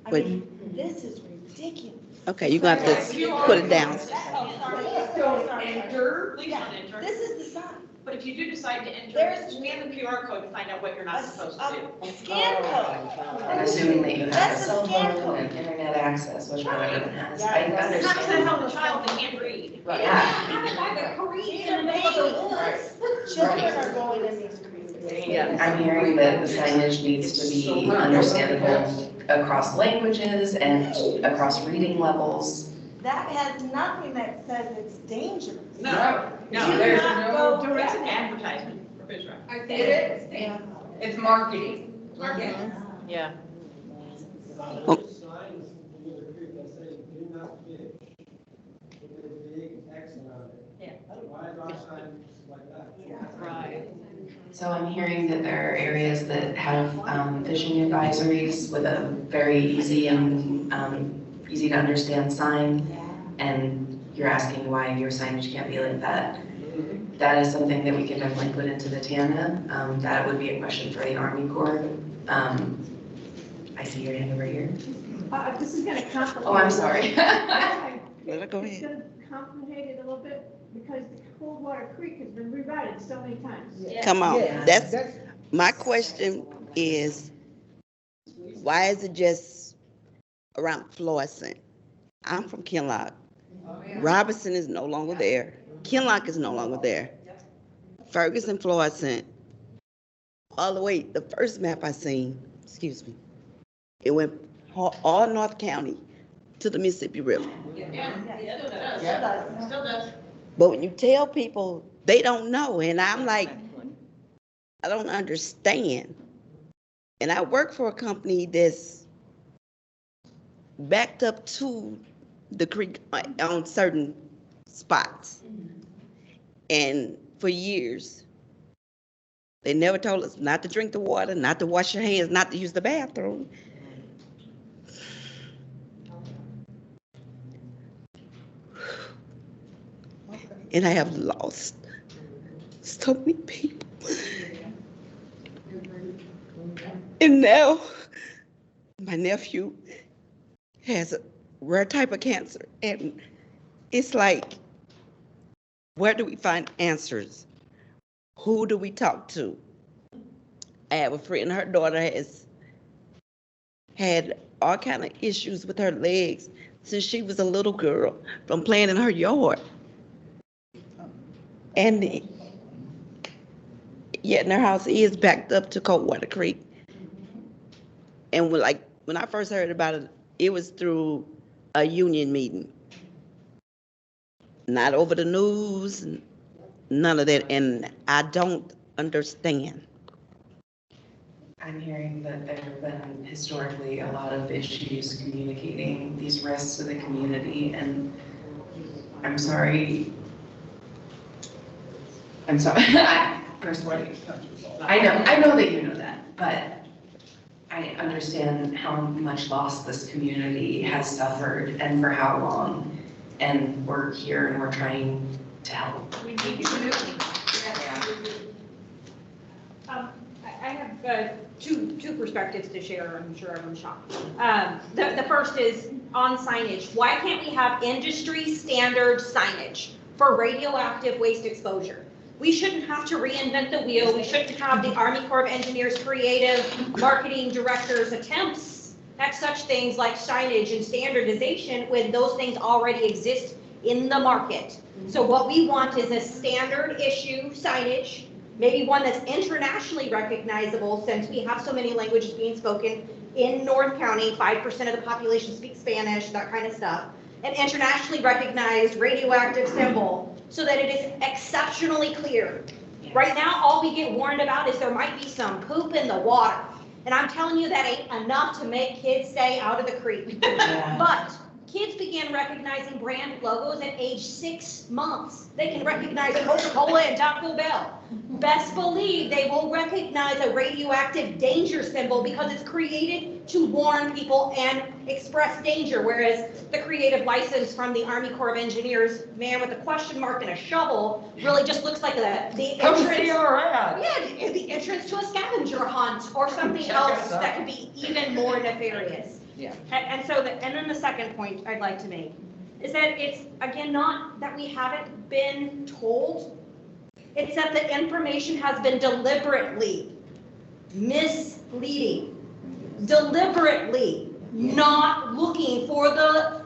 I Wait. mean, this is ridiculous. Okay, you're gonna have to put it down. Oh, sorry. Please don't enter. Please don't enter. This is the sign. But if you do decide to enter, There's- scan the QR code to find out what you're not supposed to do. A scan code. I'm assuming that you have a That's a cell scan phone code. and internet access, which no one even has. I Yeah, It's not gonna help a understand. child that can't read. Yeah. Children are going in these creeks. I'm hearing that the signage needs to be understandable across languages and across reading levels. That has nothing that says it's dangerous. No, Do there's not no go direct there. advertisement for fish wrap. It is, it's marketing. Yeah. Oh. Signs near the creek that say, do not fish. With a big X on it. Yeah. Why is our sign like that? Right. So I'm hearing that there are areas that have fishing advisories with a very easy and easy to understand sign. And you're asking why your signage can't be like that. That is something that we can definitely put into the TANA. That would be a question for the Army Corps. I see your hand over here. This is gonna complicate. Oh, I'm sorry. Let her go It's ahead. gonna complicate it a little bit because Coldwater Creek has been rerouted so many times. Come on, that's, my question is, why is it just around Florissant? I'm from Kinlock. Robinson is no longer there. Kinlock is no longer there. Ferguson, Florissant, all the way, the first map I seen, excuse me, it went all North County to the Mississippi River. Still does. But when you tell people, they don't know, and I'm like, I don't understand. And I work for a company that's backed up to the creek on certain spots. And for years, they never told us not to drink the water, not to wash your hands, not to use the bathroom. And I have lost so many people. And now my nephew has a rare type of cancer. And it's like, where do we find answers? Who do we talk to? I have a friend, her daughter has had all kind of issues with her legs since she was a little girl from playing in her yard. And yet their house is backed up to Coldwater Creek. And when I first heard about it, it was through a union meeting. Not over the news, none of that, and I don't understand. I'm hearing that there have been historically a lot of issues communicating these risks to the community, and I'm sorry. Personally, I know that you know that, but I understand how much loss this community has suffered and for how long. And we're here and we're trying to help. We need you to do. I have two perspectives to share. I'm sure everyone's shocked. The first is on signage. Why can't we have industry standard signage for radioactive waste exposure? We shouldn't have to reinvent the wheel. We shouldn't have the Army Corps of Engineers creative marketing directors attempts at such things like signage and standardization when those things already exist in the market. So what we want is a standard issue signage maybe one that's internationally recognizable, since we have so many languages being spoken in North County, 5% of the population speaks Spanish, that kind of stuff. An internationally recognized radioactive symbol so that it is exceptionally clear. Right now, all we get warned about is there might be some poop in the water. And I'm telling you, that ain't enough to make kids stay out of the creek. But kids began recognizing brand logos at age 6 months. They can recognize Coca-Cola and Taco Bell. Best believe they will recognize a radioactive danger symbol because it's created to warn people and express danger, whereas the creative license from the Army Corps of Engineers, man with a question mark and a shovel, really just looks like the entrance. Yeah, the entrance to a scavenger hunt or something else that could be even more nefarious. Yeah. And so, and then the second point I'd like to make is that it's, again, not that we haven't been told, it's that the information has been deliberately misleading, deliberately not looking for the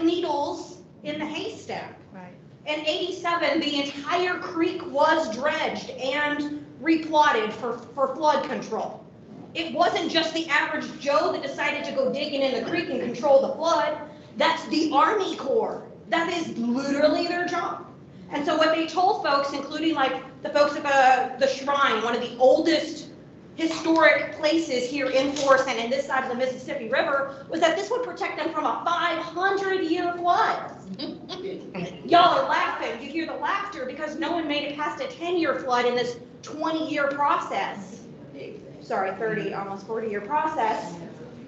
needles in the haystack. Right. In '87, the entire creek was dredged and replotted for flood control. It wasn't just the average Joe that decided to go digging in the creek and control the flood. That's the Army Corps. That is literally their job. And so what they told folks, including like the folks at the Shrine, one of the oldest historic places here in Forest and in this side of the Mississippi River, was that this would protect them from a 500-year flood. Y'all are laughing. You hear the laughter because no one made it past a 10-year flood in this 20-year process. Sorry, 30, almost 40-year process,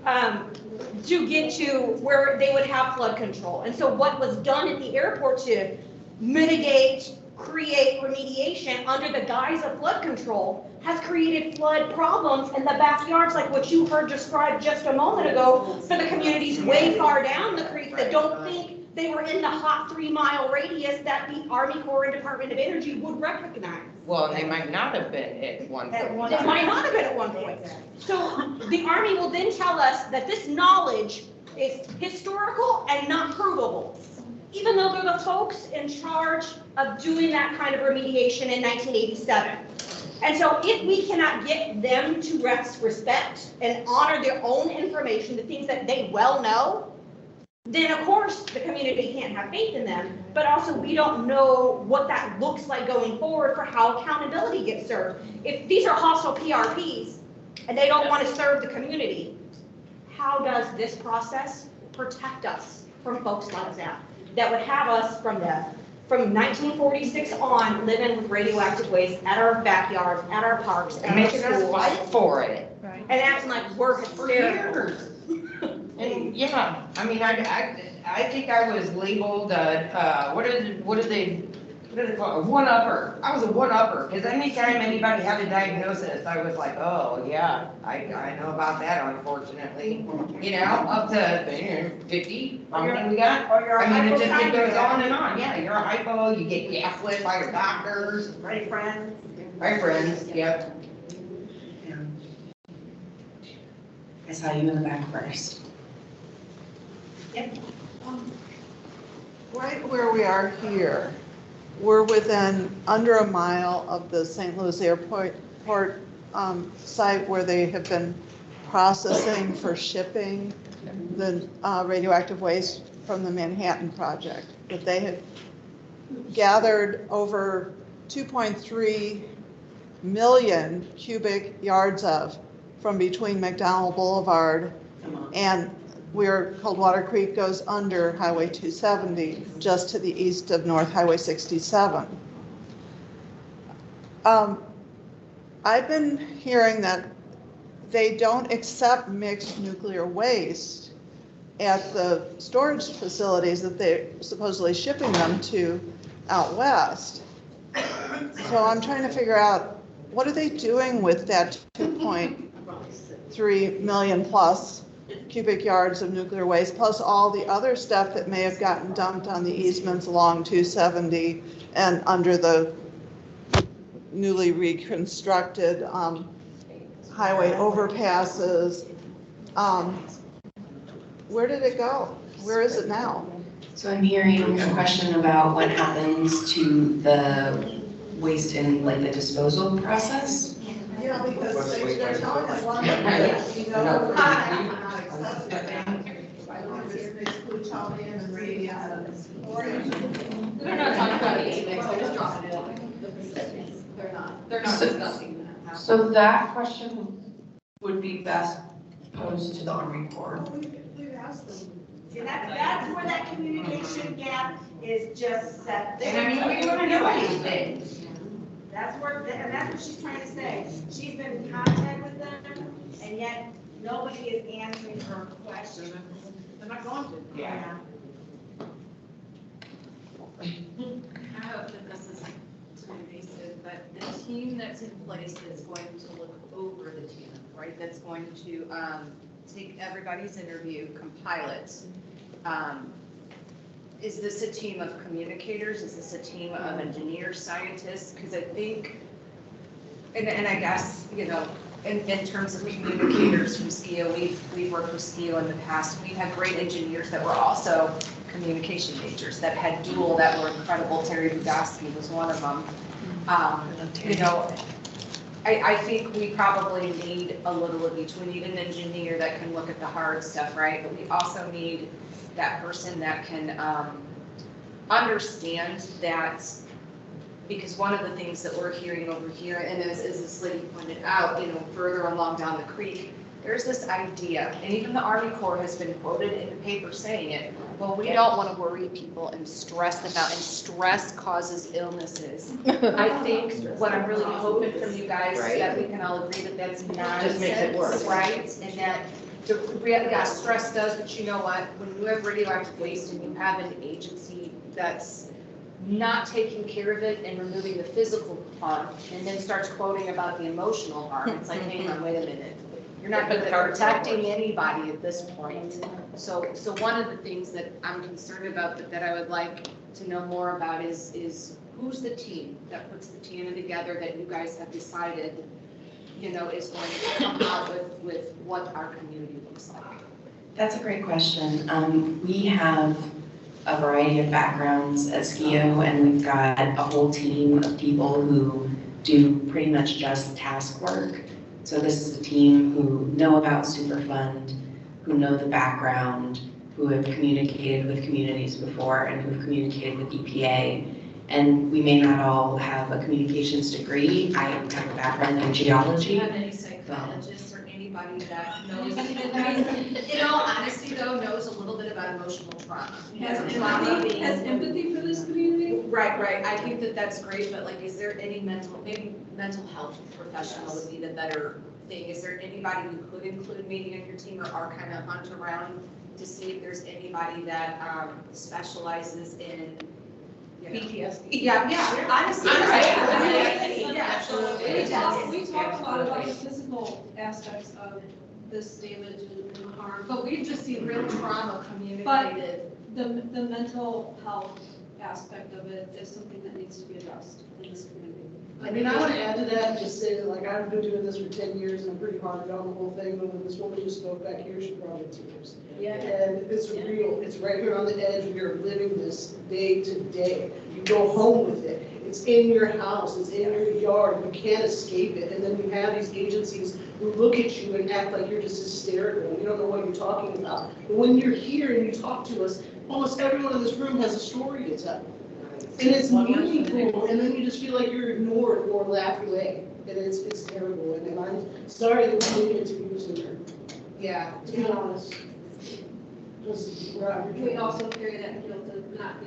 to get to where they would have flood control. And so what was done at the airport to mitigate, create remediation under the guise of flood control has created flood problems in the backyards, like what you heard described just a moment ago, for the communities way far down the creek that don't think they were in the hot 3-mile radius that the Army Corps and Department of Energy would recognize. Well, they might not have been at one point. They might not have been at one point. So the Army will then tell us that this knowledge is historical and not provable, even though they're the folks in charge of doing that kind of remediation in 1987. And so if we cannot get them to respect and honor their own information, the things that they well know, then of course the community can't have faith in them, but also we don't know what that looks like going forward for how accountability gets served. If these are hostile PRPs and they don't want to serve the community, how does this process protect us from folks like that would have us from 1946 on living with radioactive waste at our backyards, at our parks, at our schools. Making us fight for it. Right. And acting like we're hysterical. And yeah, I mean, I think I was labeled, what do they call it? One-upper. I was a one-upper, because anytime anybody had a diagnosis, I was like, oh, yeah, I know about that, unfortunately. You know, up to 50, how many we got? I mean, it goes on and on. Yeah, you're a hypo, you get gaslit by your doctors. Right, friends? Right, friends, yep. I saw you in the back first. Yep. Right where we are here, we're within under a mile of the St. Louis Airport site where they have been processing for shipping the radioactive waste from the Manhattan Project, that they had gathered over 2.3 million cubic yards of from between McDonald Boulevard and where Coldwater Creek goes under Highway 270, just to the east of North Highway 67. I've been hearing that they don't accept mixed nuclear waste at the storage facilities that they're supposedly shipping them to out west. So I'm trying to figure out, what are they doing with that 2.3 million plus cubic yards of nuclear waste, plus all the other stuff that may have gotten dumped on the easements along 270 and under the newly reconstructed highway overpasses. Where did it go? Where is it now? So I'm hearing a question about what happens to the waste in like the disposal process? Yeah, because What's the they're waste telling us, well, process? you know, we're not accepting. I don't see if it's food telling in and reading out of this. They're not talking about anything, so just drop it in. They're not discussing that. So that question would be best posed to the Army Corps. We've asked them. See, that's where that communication gap is just set. And I mean, we want to know anything. That's where, and that's what she's trying to say. She's been in contact with them, and yet nobody is answering her question. They're not going to. Yeah. I hope that this isn't too invasive, but the team that's in place is going to look over the team, right? That's going to take everybody's interview, compile it. Is this a team of communicators? Is this a team of engineers, scientists? Because I think, and I guess, you know, in terms of communicators from SKIO, we've worked with SKIO in the past. We've had great engineers that were also communication majors that had dual, that were incredible. Terry Budowski was one of them. You know, I think we probably need a little of each. We need an engineer that can look at the hard stuff, right? But we also need that person that can understand that, because one of the things that we're hearing over here, and as this lady pointed out, you know, further along down the creek, there's this idea, and even the Army Corps has been quoted in the paper saying it, well, we don't want to worry people and stress them out, and stress causes illnesses. I think what I'm really hoping from you guys is that we can all agree that that's nonsense, Just makes it worse. right? And that yeah, stress does, but you know what? When you have radioactive waste and you have an agency that's not taking care of it and removing the physical harm, and then starts quoting about the emotional harm, it's like, hang on, wait a minute. You're not protecting anybody at this point. So one of the things that I'm concerned about, that I would like to know more about is who's the team that puts the TANA together that you guys have decided, you know, is going to come out with what our community looks like? That's a great question. We have a variety of backgrounds at SKIO, and we've got a whole team of people who do pretty much just task work. So this is a team who know about Superfund, who know the background, who have communicated with communities before, and who have communicated with EPA. And we may not all have a communications degree. I have a background in geology. Do you have any psychologists or anybody that knows, I mean, in all honesty though, knows a little bit about emotional trauma? Has empathy for this community? Right. I think that that's great, but like, is there any maybe mental health professional would be the better thing? Is there anybody you could include maybe on your team, or are kind of hunt around to see if there's anybody that specializes in, you know, PTSD. Yeah, honestly. We talked a lot about the physical aspects of this damage and harm, But we've just seen real trauma communicated. but the mental health aspect of it is something that needs to be addressed in this community. I mean, I want to add to that and just say that, like, I've been doing this for 10 years and I'm pretty hard on the whole thing, but when this woman just spoke back here, she brought it tears. Yeah. And it's real, it's right here on the edge, we are living this day to day. You go home with it, it's in your house, it's in your yard, you can't escape it. And then you have these agencies who look at you and act like you're just hysterical, and you don't know what you're talking about. But when you're here and you talk to us, almost everyone in this room has a story to tell. And it's meaningful, and then you just feel like you're ignored or laughed away, and it's terrible, and I'm sorry that we didn't get to use them. Yeah. To be honest. Just, We also carry that guilt of not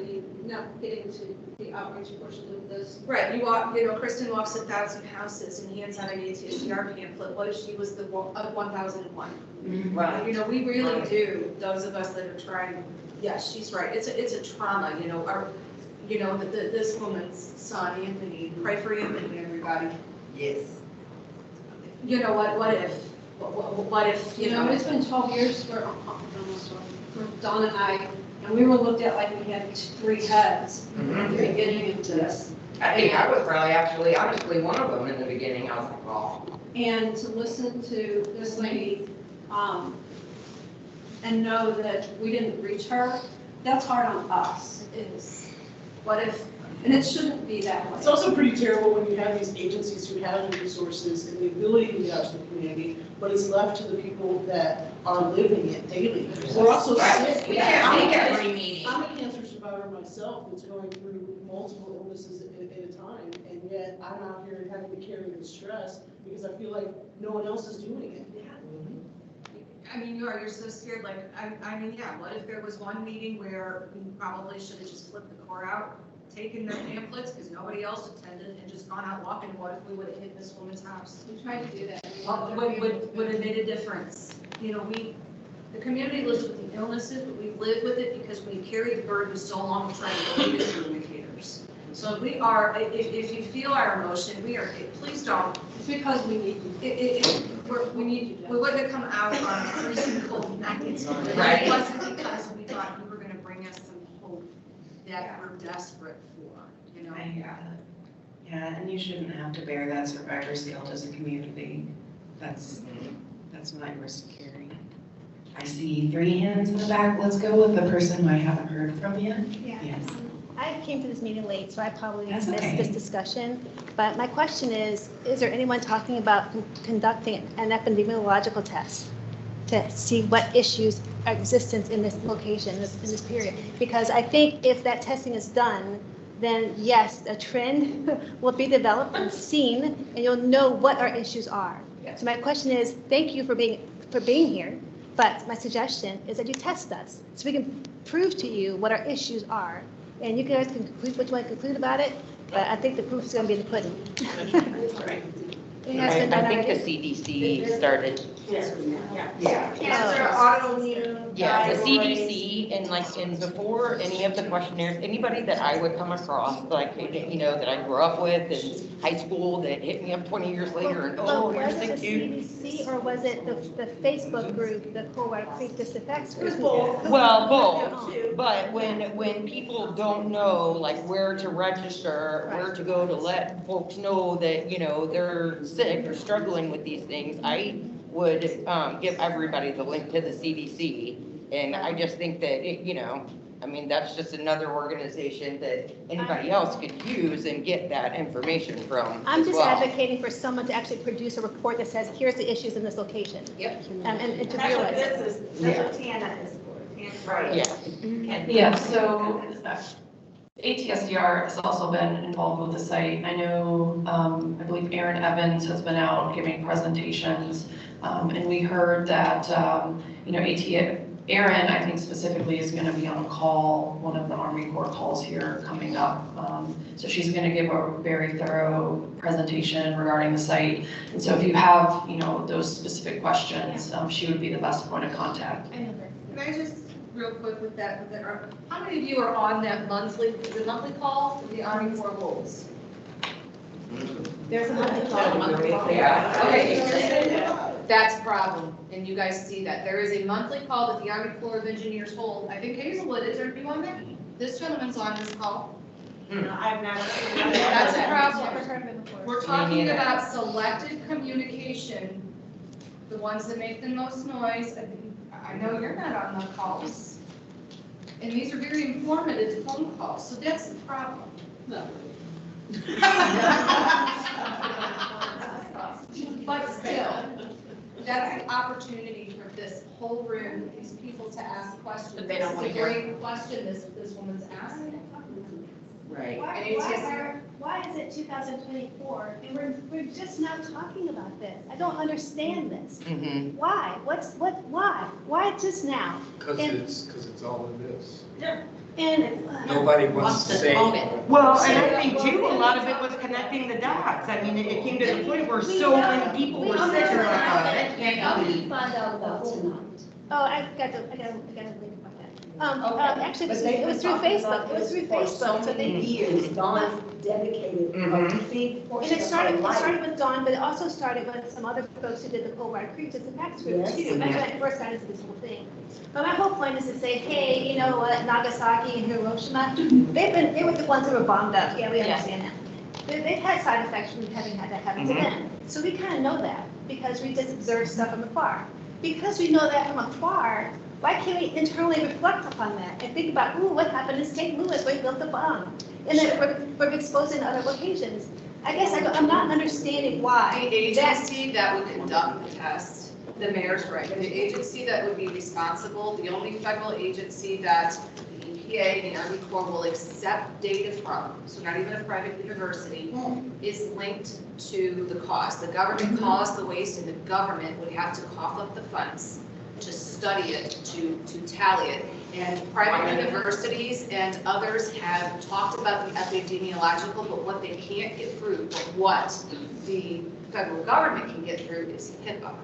getting to the outreach portion of this. Right, you walk, you know, Kristen walks 1,000 houses and hands out an ATSDR pamphlet. What if she was the 1001? Right. You know, we really do, those of us that are trying, yes, she's right. It's a trauma, you know, this woman's son, Anthony, pray for Anthony, everybody. Yes. You know, what if, You know, it's been 12 years for Dawn and I, and we were looked at like we had 3 heads at the beginning of this. I think I was probably honestly one of them in the beginning. I was like, oh. And to listen to this lady, and know that we didn't reach her, that's hard on us. Is, what if And it shouldn't be that way. It's also pretty terrible when you have these agencies who have the resources and the ability to get out to the community, but it's left to the people that are living it daily. We're also sick. We can't make every meeting. I'm a cancer survivor myself that's going through multiple illnesses at a time, and yet I'm out here having to carry the stress because I feel like no one else is doing it. I mean, you're so scared, like, I mean, yeah, what if there was one meeting where we probably should have just flipped the car out, taken the pamphlets, because nobody else attended, and just gone out walking? What if we would have hit this woman's house? We tried to do that. Would have made a difference. You know, the community lives with the illnesses, but we live with it because we carry the burden so long of trying to be the communicators. So if you feel our emotion, please don't. It's because we need you. We wouldn't have come out on every single night. Right. It wasn't because we thought you were going to bring us some hope that we're desperate for, you know? Yeah, and you shouldn't have to bear that survivor's guilt as a community. That's not yours to carry. I see 3 hands in the back. Let's go with the person who I haven't heard from yet. Yeah. Yes. I came to this meeting late, so I probably That's missed okay. this discussion. But my question is there anyone talking about conducting an epidemiological test to see what issues are existence in this location, in this period? Because I think if that testing is done, then yes, a trend will be developed and seen, and you'll know what our issues are. So my question is, thank you for being here, but my suggestion is that you test us so we can prove to you what our issues are. And you guys can conclude what you want to conclude about it, but I think the proof is going to be in the pudding. It has been done I think already? the CDC started. Yeah. Cancer, autoimmune. Yeah, the CDC and before any of the questionnaires, anybody that I would come across, like, you know, that I grew up with in high school that hit me up 20 years later and, oh, you're Was sick it the too. CDC or was it the Facebook group, the Coldwater Creek Disinfects group? Well, both, but when people don't know, like, where to register, where to go to let folks know that, you know, they're sick or struggling with these things, I would give everybody the link to the CDC. And I just think that, you know, I mean, that's just another organization that anybody else could use and get that information from I'm as just well. advocating for someone to actually produce a report that says, here's the issues in this location. Yep. And to That's what realize it. this is, that's what TANA is for. Right, yeah. Yeah, so ATSDR has also been involved with the site. I know, I believe Aaron Evans has been out giving presentations, and we heard that, you know, Aaron, I think specifically, is going to be on a call, one of the Army Corps calls here coming up. So she's going to give a very thorough presentation regarding the site. And so if you have, you know, those specific questions, she would be the best point of contact. Can I just, real quick with that, how many of you are on that monthly call to the Army Corps goals? There's a monthly call. Yeah. Okay. That's a problem, and you guys see that. There is a monthly call that the Army Corps of Engineers hold. I think Hazelwood is, are you on there? This gentleman's on this call. No, I've never. That's a problem. Never heard of it before. We're talking about selected communication, the ones that make the most noise. I know you're not on the calls. And these are very informative phone calls, so that's the problem. No. But still, that's an opportunity for this whole room, these people to ask questions. But they don't wanna It's a hear. great question this woman's asking. Right. Why is it 2024 and we're just now talking about this? I don't understand this. Mm-hmm. Why? Why just now? Because And- it's all it is. And Nobody wants to say. Well, and I think too, a lot of it was connecting the dots. I mean, it came to the point where so many people were sick. How did you find out about tonight? Oh, I got to think about that. Actually, it was through Facebook. It was through Facebook. So they years, Dawn dedicated a big And portion it of started her life. with Dawn, but it also started with some other folks who did the Coldwater Creek Disinfects group Yes. too. That's when I first got into this whole thing. But my whole point is to say, hey, you know what, Nagasaki and Hiroshima, they were the ones who were bombed up. Yeah, we understand that. They've had side effects from having had that happen to them. So we kind of know that because we just observe stuff from afar. Because we know that from afar, why can't we internally reflect upon that and think about, ooh, what happened in St. Louis when we built the bomb? and then we're exposed in other locations. I guess I'm not understanding why. The agency that would conduct the test, the mayor's right, the agency that would be responsible, the only federal agency that the EPA and the Army Corps will accept data from, so not even a private university, is linked to the cost. The government caused the waste, and the government would have to cough up the funds to study it, to tally it. And private universities and others have talked about the epidemiological, but what they can't get through, but what the federal government can get through is HIPAA.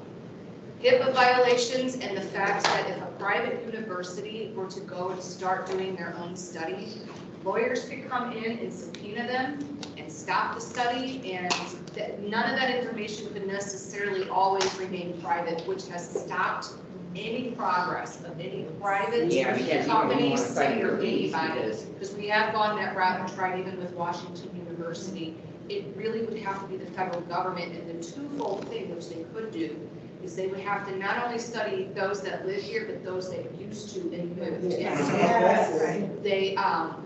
HIPAA violations and the fact that if a private university were to go and start doing their own study, lawyers could come in and subpoena them and stop the study, and none of that information could necessarily always remain private, which has stopped any progress of any private companies, city, or anybody, because we have gone that route and tried even with Washington University. It really would have to be the federal government, and the twofold thing which they could do is they would have to not only study those that live here, but those that used to and moved. They have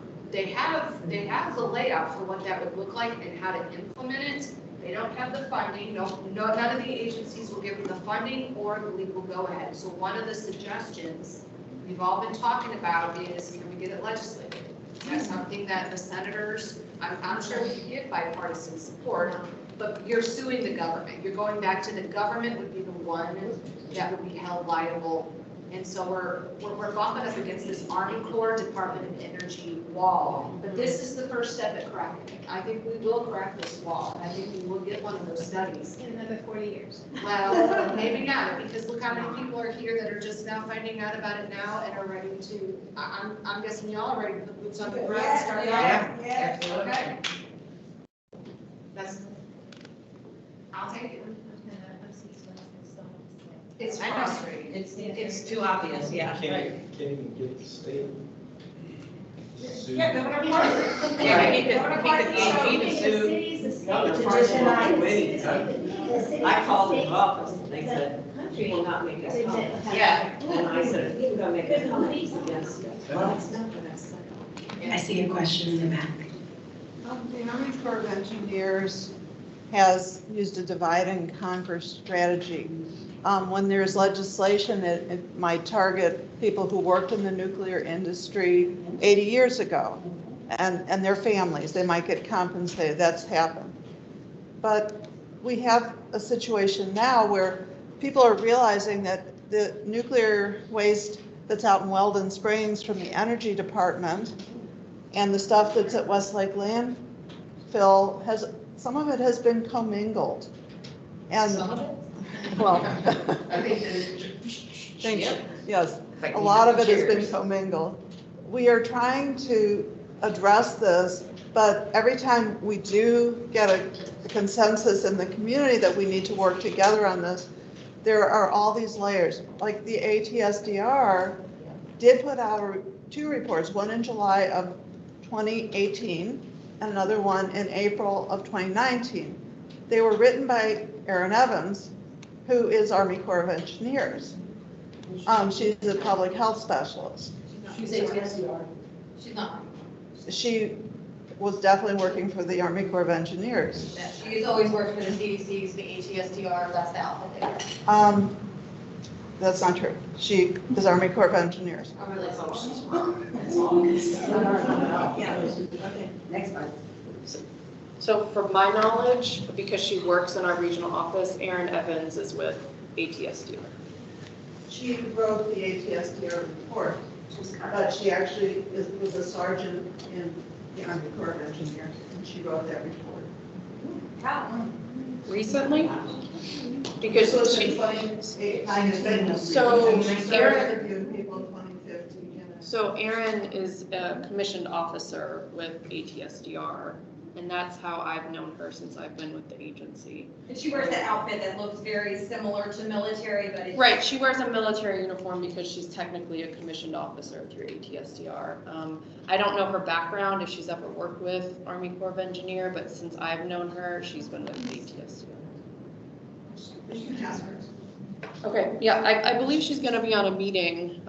the layout for what that would look like and how to implement it. They don't have the funding. None of the agencies will give them the funding or the legal go-ahead. So one of the suggestions we've all been talking about is, can we get it legislated? That's something that the senators, I'm sure we can get bipartisan support, but you're suing the government. You're going back to the government would be the one that would be held liable. And so we're bumping up against this Army Corps Department of Energy wall. But this is the first step at cracking it. I think we will crack this wall. And I think we will get one of those studies. In another 40 years. Well, maybe not, because look how many people are here that are just now finding out about it now and are ready to, I'm guessing y'all are ready to put boots on the ground and start. Yeah. Okay. That's, I'll take it. It's I know. frustrating. It's too obvious, yeah. Can't even get the state. Yeah, Governor Parson. Yeah, he could the sue. Governor Parson was waiting. I called his office, and they said, he will not make us comment. Yeah. And I said, he's gonna make us comment against it. Well, it's not gonna say. I see a question in the back. The Army Corps of Engineers has used a divide and conquer strategy. When there's legislation, it might target people who worked in the nuclear industry 80 years ago and their families. They might get compensated. That's happened. But we have a situation now where people are realizing that the nuclear waste that's out in Weldon Springs from the Energy Department and the stuff that's at Westlake Landfill, some of it has been commingled. And Some of it? well, yes, a lot of it has been commingled. We are trying to address this, but every time we do get a consensus in the community that we need to work together on this, there are all these layers. Like the ATSDR did put out two reports, one in July of 2018 and another one in April of 2019. They were written by Erin Evans, who is Army Corps of Engineers. She's a public health specialist. She's ATSDR. She's not. She was definitely working for the Army Corps of Engineers. She's always worked for the CDCs, the ATSDR, that's the outfit there. That's not true. She is Army Corps of Engineers. I'm really Okay, next one. So from my knowledge, because she works in our regional office, Erin Evans is with ATSDR. She wrote the ATSDR report, but she actually was a sergeant in the Army Corps of Engineers, and she wrote that report. How? Recently? Because she, so Erin is a commissioned officer with ATSDR, and that's how I've known her since I've been with the agency. And she wears that outfit that looks very similar to military, but it's. Right, she wears a military uniform because she's technically a commissioned officer through ATSDR. I don't know her background, if she's ever worked with Army Corps of Engineer, but since I've known her, she's been with ATSDR. You can ask her. Okay, yeah, I believe she's gonna be on a meeting,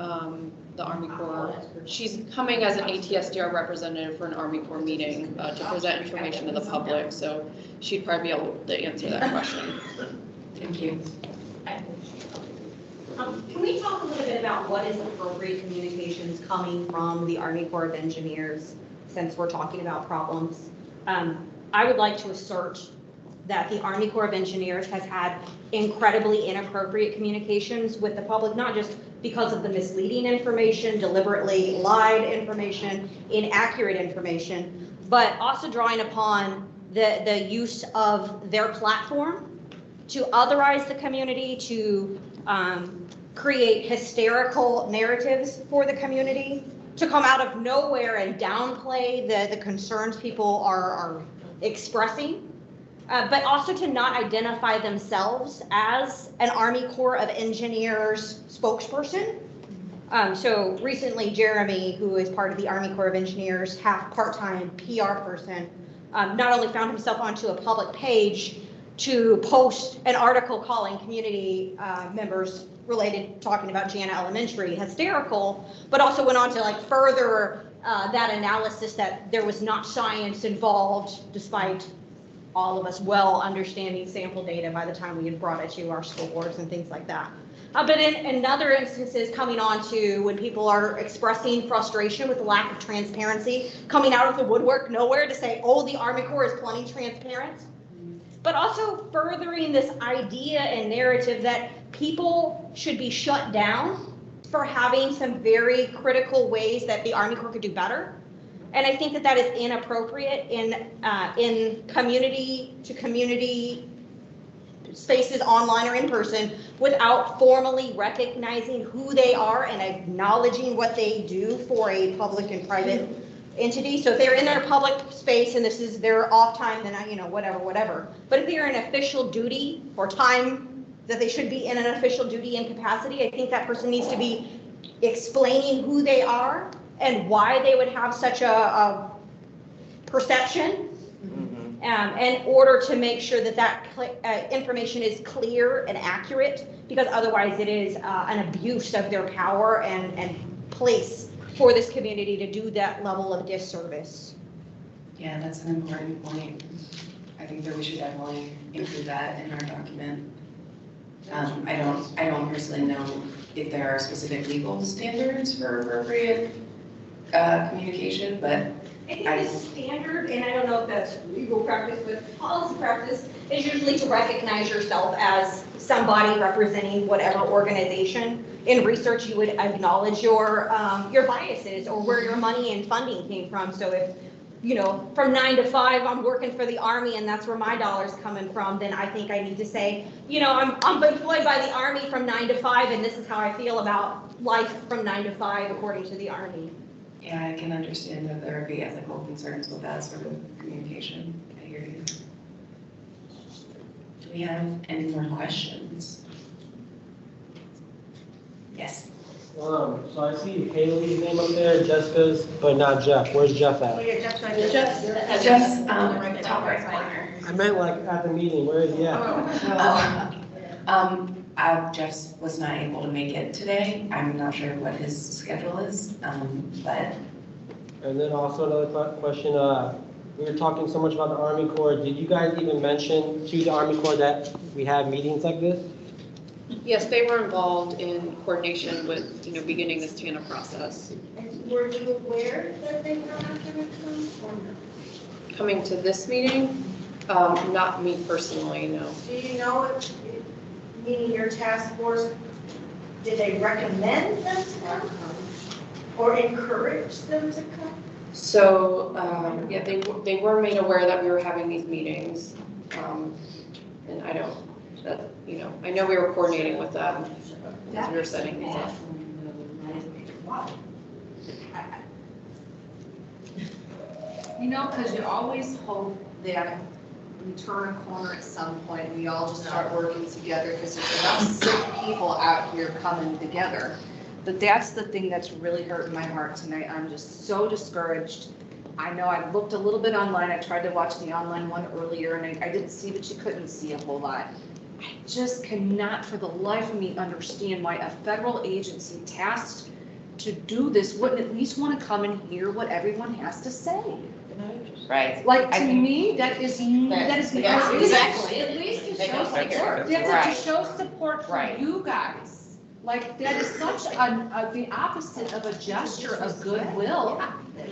the Army Corps. She's coming as an ATSDR representative for an Army Corps meeting, to present information to the public, so she'd probably be able to answer that question. Thank you. Can we talk a little bit about what is appropriate communications coming from the Army Corps of Engineers, since we're talking about problems? I would like to assert that the Army Corps of Engineers has had incredibly inappropriate communications with the public, not just because of the misleading information, deliberately lied information, inaccurate information, but also drawing upon the use of their platform to otherize the community, to create hysterical narratives for the community, to come out of nowhere and downplay the concerns people are expressing, but also to not identify themselves as an Army Corps of Engineers spokesperson. So recently, Jeremy, who is part of the Army Corps of Engineers, half part-time PR person, not only found himself onto a public page to post an article calling community members related, talking about Jana Elementary, hysterical, but also went on to like further that analysis that there was not science involved, despite all of us well understanding sample data by the time we had brought it to our school boards and things like that. But in other instances, coming on to when people are expressing frustration with the lack of transparency, coming out of the woodwork nowhere to say, oh, the Army Corps is plenty transparent, but also furthering this idea and narrative that people should be shut down for having some very critical ways that the Army Corps could do better. And I think that that is inappropriate in community to community spaces, online or in person, without formally recognizing who they are and acknowledging what they do for a public and private entity. So if they're in their public space and this is their off time, then whatever. But if they're in official duty or time that they should be in an official duty and capacity, I think that person needs to be explaining who they are and why they would have such a perception, in order to make sure that that information is clear and accurate, because otherwise it is an abuse of their power and place for this community to do that level of disservice. Yeah, that's an important point. I think that we should definitely include that in our document. I don't personally know if there are specific legal standards for appropriate communication, but I think the standard, and I don't know if that's legal practice, but policy practice is usually to recognize yourself as somebody representing whatever organization. In research, you would acknowledge your biases or where your money and funding came from. So if, from 9 to 5, I'm working for the Army and that's where my dollar's coming from, then I think I need to say, I'm employed by the Army from 9 to 5, and this is how I feel about life from 9 to 5 according to the Army. yeah, I can understand that there would be ethical concerns with that sort of communication. I hear you. Do we have any more questions? Yes. So I see Haley's name up there, Jessica's, but not Jeff. Where's Jeff at? Yeah, Jeff's top right corner. I meant like at the meeting. Where is he at? Jeff was not able to make it today. I'm not sure what his schedule is, but. And then also another question. We were talking so much about the Army Corps. Did you guys even mention to the Army Corps that we have meetings like this? Yes, they were involved in coordination with, beginning this TANA process. And were you aware that they were not going to come or no? Coming to this meeting, not me personally, no. Do you know if, meaning your task force, did they recommend them to come or encourage them to come? So, yeah, they were made aware that we were having these meetings. And I know we were coordinating with them as we were setting these up. Because you always hope that we turn a corner at some point, we all just start working together, because there's enough sick people out here coming together. But that's the thing that's really hurting my heart tonight. I'm just so discouraged. I know I looked a little bit online. I tried to watch the online one earlier, and I didn't see that you couldn't see a whole lot. I just cannot for the life of me understand why a federal agency tasked to do this wouldn't at least want to come and hear what everyone has to say. Right. Like, I to think me, that is Yeah, exactly. At least to They show don't take it. support. That's Right. to show support for Right. you guys. Like, that is such the opposite of a gesture of goodwill.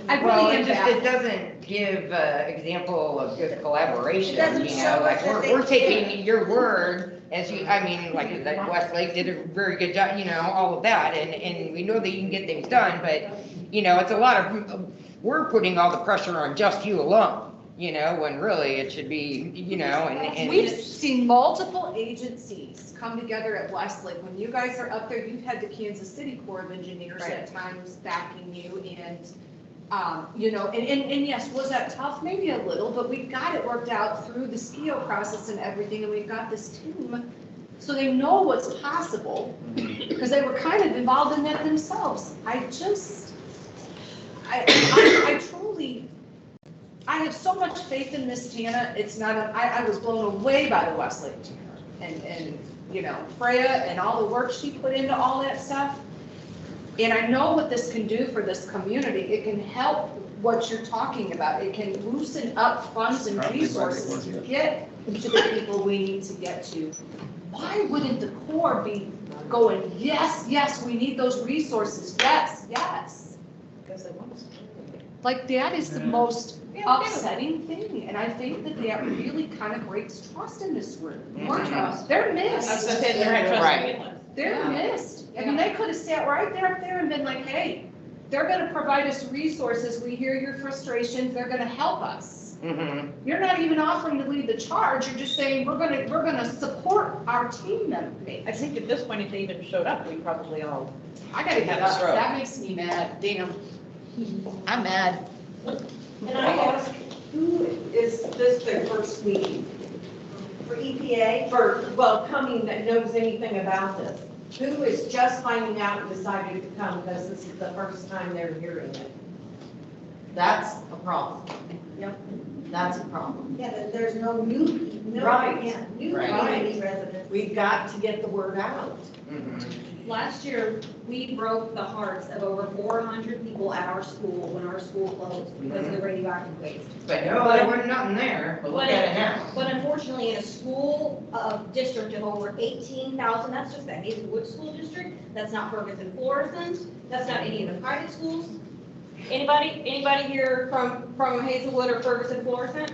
I Well, really am it baffled. doesn't give example of good collaboration, It doesn't you show know, like, us that we're they taking care. your word as you, I mean, like, that Westlake did a very good job, you know, all of that, and we know that you can get things done, but, you know, it's a lot of, we're putting all the pressure on just you alone, you know, when really it should be, you know, and. We've seen multiple agencies come together at Westlake. When you guys are up there, you've had the Kansas City Corps of Engineers Right. at times backing you and, you know, and yes, was that tough? Maybe a little, but we've got it worked out through the STL process and everything, and we've got this team. So they know what's possible because they were kind of involved in that themselves. I truly, I have so much faith in this TANA. It's not, I was blown away by the Westlake TANA and, you know, Freya and all the work she put into all that stuff. And I know what this can do for this community. It can help what you're talking about. It can loosen up funds and resources to get to the people we need to get to. Why wouldn't the Corps be going, yes, yes, we need those resources, yes, yes? Because they want us. Like, that is the most upsetting thing, and I think that that really kind of breaks trust in this room. More trust. They're missed. Right. They're missed. I mean, they could have sat right there up there and been like, hey, they're gonna provide us resources, we hear your frustrations, they're gonna help us. Mm-hmm. You're not even offering to lead the charge, you're just saying, we're gonna support our team members. I think at this point, if they even showed up, we probably all. I gotta get Have a up, stroke. that makes me mad, damn. I'm mad. And I ask, who is this their first meeting? For EPA, Well, coming that knows anything about this? Who is just finding out and decided to come because this is the first time they're hearing it? That's a problem. Yep. That's a problem. yeah, that there's no new, Right. yeah, new Right. community residents. We've got to get the word out. Last year, we broke the hearts of over 400 people at our school when our school closed because of the radioactive waste. But no, there wasn't nothing there, but look at it now. But unfortunately, in a school district of over 18,000, that's just the Hazelwood School District, that's not Ferguson Florissant, that's not any of the private schools. Anybody here from Hazelwood or Ferguson Florissant?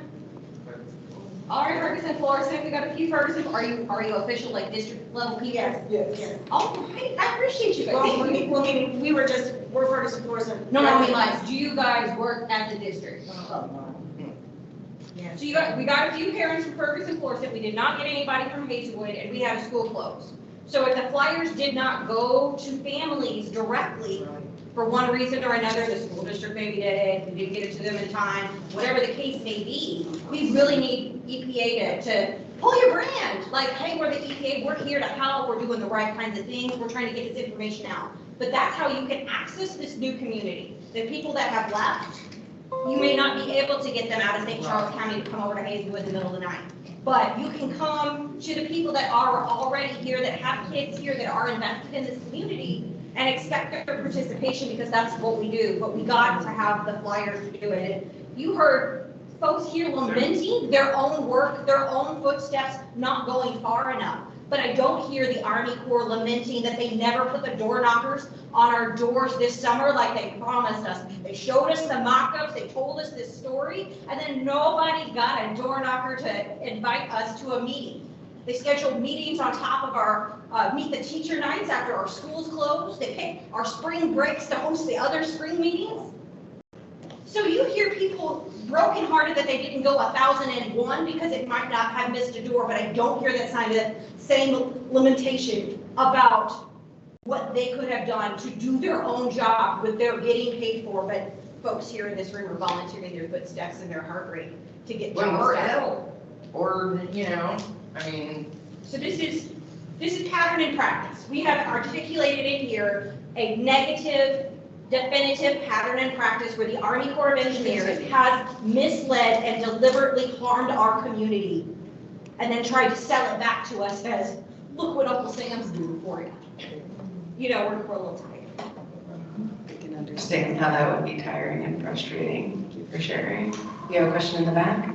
All right, Ferguson Florissant, we got a few Ferguson, are you official, like district level people? Yes. All right, I appreciate you guys. Well, I mean, we're Ferguson Florissant. No, I mean, like, do you guys work at the district? So we got a few parents from Ferguson Florissant, we did not get anybody from Hazelwood, and we had a school closed. So if the flyers did not go to families directly, for one reason or another, the school district maybe did it, we didn't get it to them in time, whatever the case may be, we really need EPA to pull your brand. Like, hey, we're the EPA, we're here to help, we're doing the right kinds of things, we're trying to get this information out. But that's how you can access this new community. The people that have left, you may not be able to get them out of St. Charles County to come over to Hazelwood in the middle of the night. But you can come to the people that are already here, that have kids here, that are invested in this community, and expect their participation because that's what we do. But we got to have the flyers to do it. And you heard folks here lamenting their own work, their own footsteps not going far enough. But I don't hear the Army Corps lamenting that they never put the door knockers on our doors this summer like they promised us. They showed us the mock-ups, they told us this story, and then nobody got a door knocker to invite us to a meeting. They scheduled meetings on top of our Meet the Teacher nights after our schools closed. They picked our spring breaks to host the other spring meetings. So you hear people brokenhearted that they didn't go 1,001 because it might not have missed a door, but I don't hear that same lamentation about what they could have done to do their own job with their getting paid for. But folks here in this room are volunteering their footsteps and their heart rate to get When jobs we're done. ill, or, you know, I mean. So this is pattern and practice. We have articulated in here a negative, definitive pattern and practice where the Army Corps of Engineers has misled and deliberately harmed our community. and then try to sell it back to us as, look what Uncle Sam's doing for you. You know, we're a little tired. I can understand how that would be tiring and frustrating. Thank you for sharing. You have a question in the back?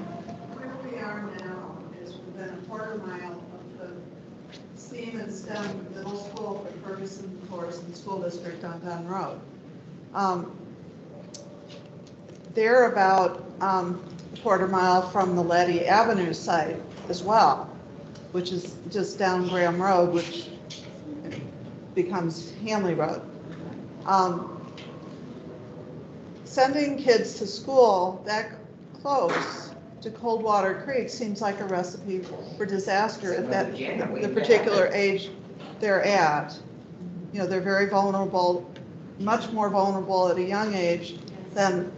Where we are now is within a quarter mile of the STEAM and STEM middle school for Ferguson Forest and School District on Dunn Road. They're about a quarter mile from the Letty Avenue site as well, which is just down Graham Road, which becomes Hanley Road. Sending kids to school that close to Coldwater Creek seems like a recipe for disaster at that, the particular age they're at. You know, they're very vulnerable, much more vulnerable at a young age than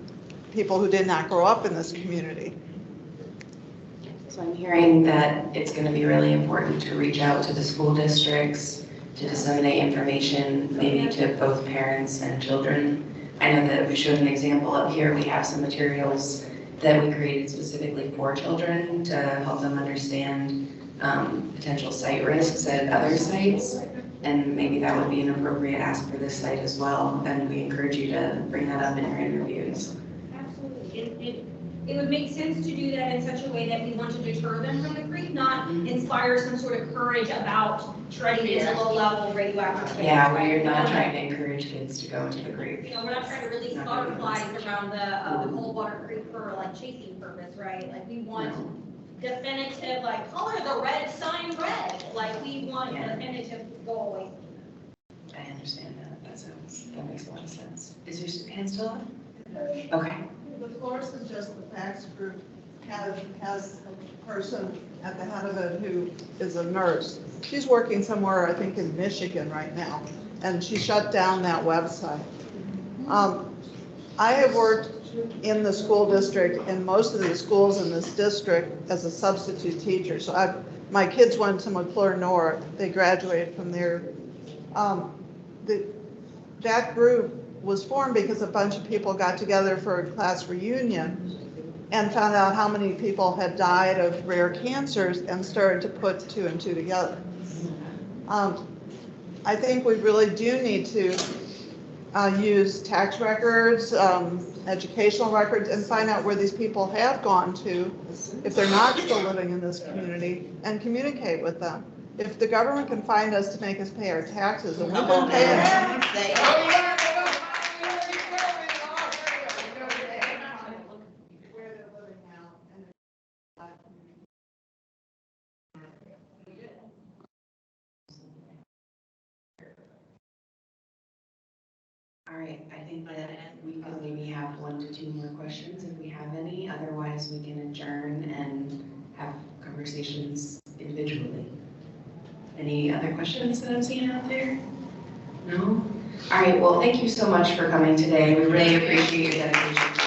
people who did not grow up in this community. So I'm hearing that it's going to be really important to reach out to the school districts to disseminate information, maybe to both parents and children. I know that we showed an example up here. We have some materials that we created specifically for children to help them understand potential site risks at other sites. And maybe that would be an appropriate ask for this site as well. And we encourage you to bring that up in your interviews. Absolutely. It would make sense to do that in such a way that we want to deter them from the creek, not inspire some sort of courage about treading into low-level radioactive. Yeah, we're not trying to encourage kids to go into the creek. You know, we're not trying to release butterflies around the Coldwater Creek for like chasing purpose, right? Like we want definitive, like color the red sign red. Like we want definitive go away. I understand that. That makes a lot of sense. Is your hand still up? Okay. The Forest and Just the Facts group has a person at the head of it who is a nurse. She's working somewhere, I think in Michigan right now, and she shut down that website. I have worked in the school district in most of the schools in this district as a substitute teacher. So my kids went to McClure North. They graduated from there. That group was formed because a bunch of people got together for a class reunion and found out how many people had died of rare cancers and started to put two and two together. I think we really do need to use tax records, educational records, and find out where these people have gone to, if they're not still living in this community, and communicate with them. If the government can find us to make us pay our taxes, and we don't pay it. All right, I think that we can maybe have 1 to 2 more questions if we have any. Otherwise, we can adjourn and have conversations individually. Any other questions that I'm seeing out there? No? All right, well, thank you so much for coming today. We really appreciate your dedication.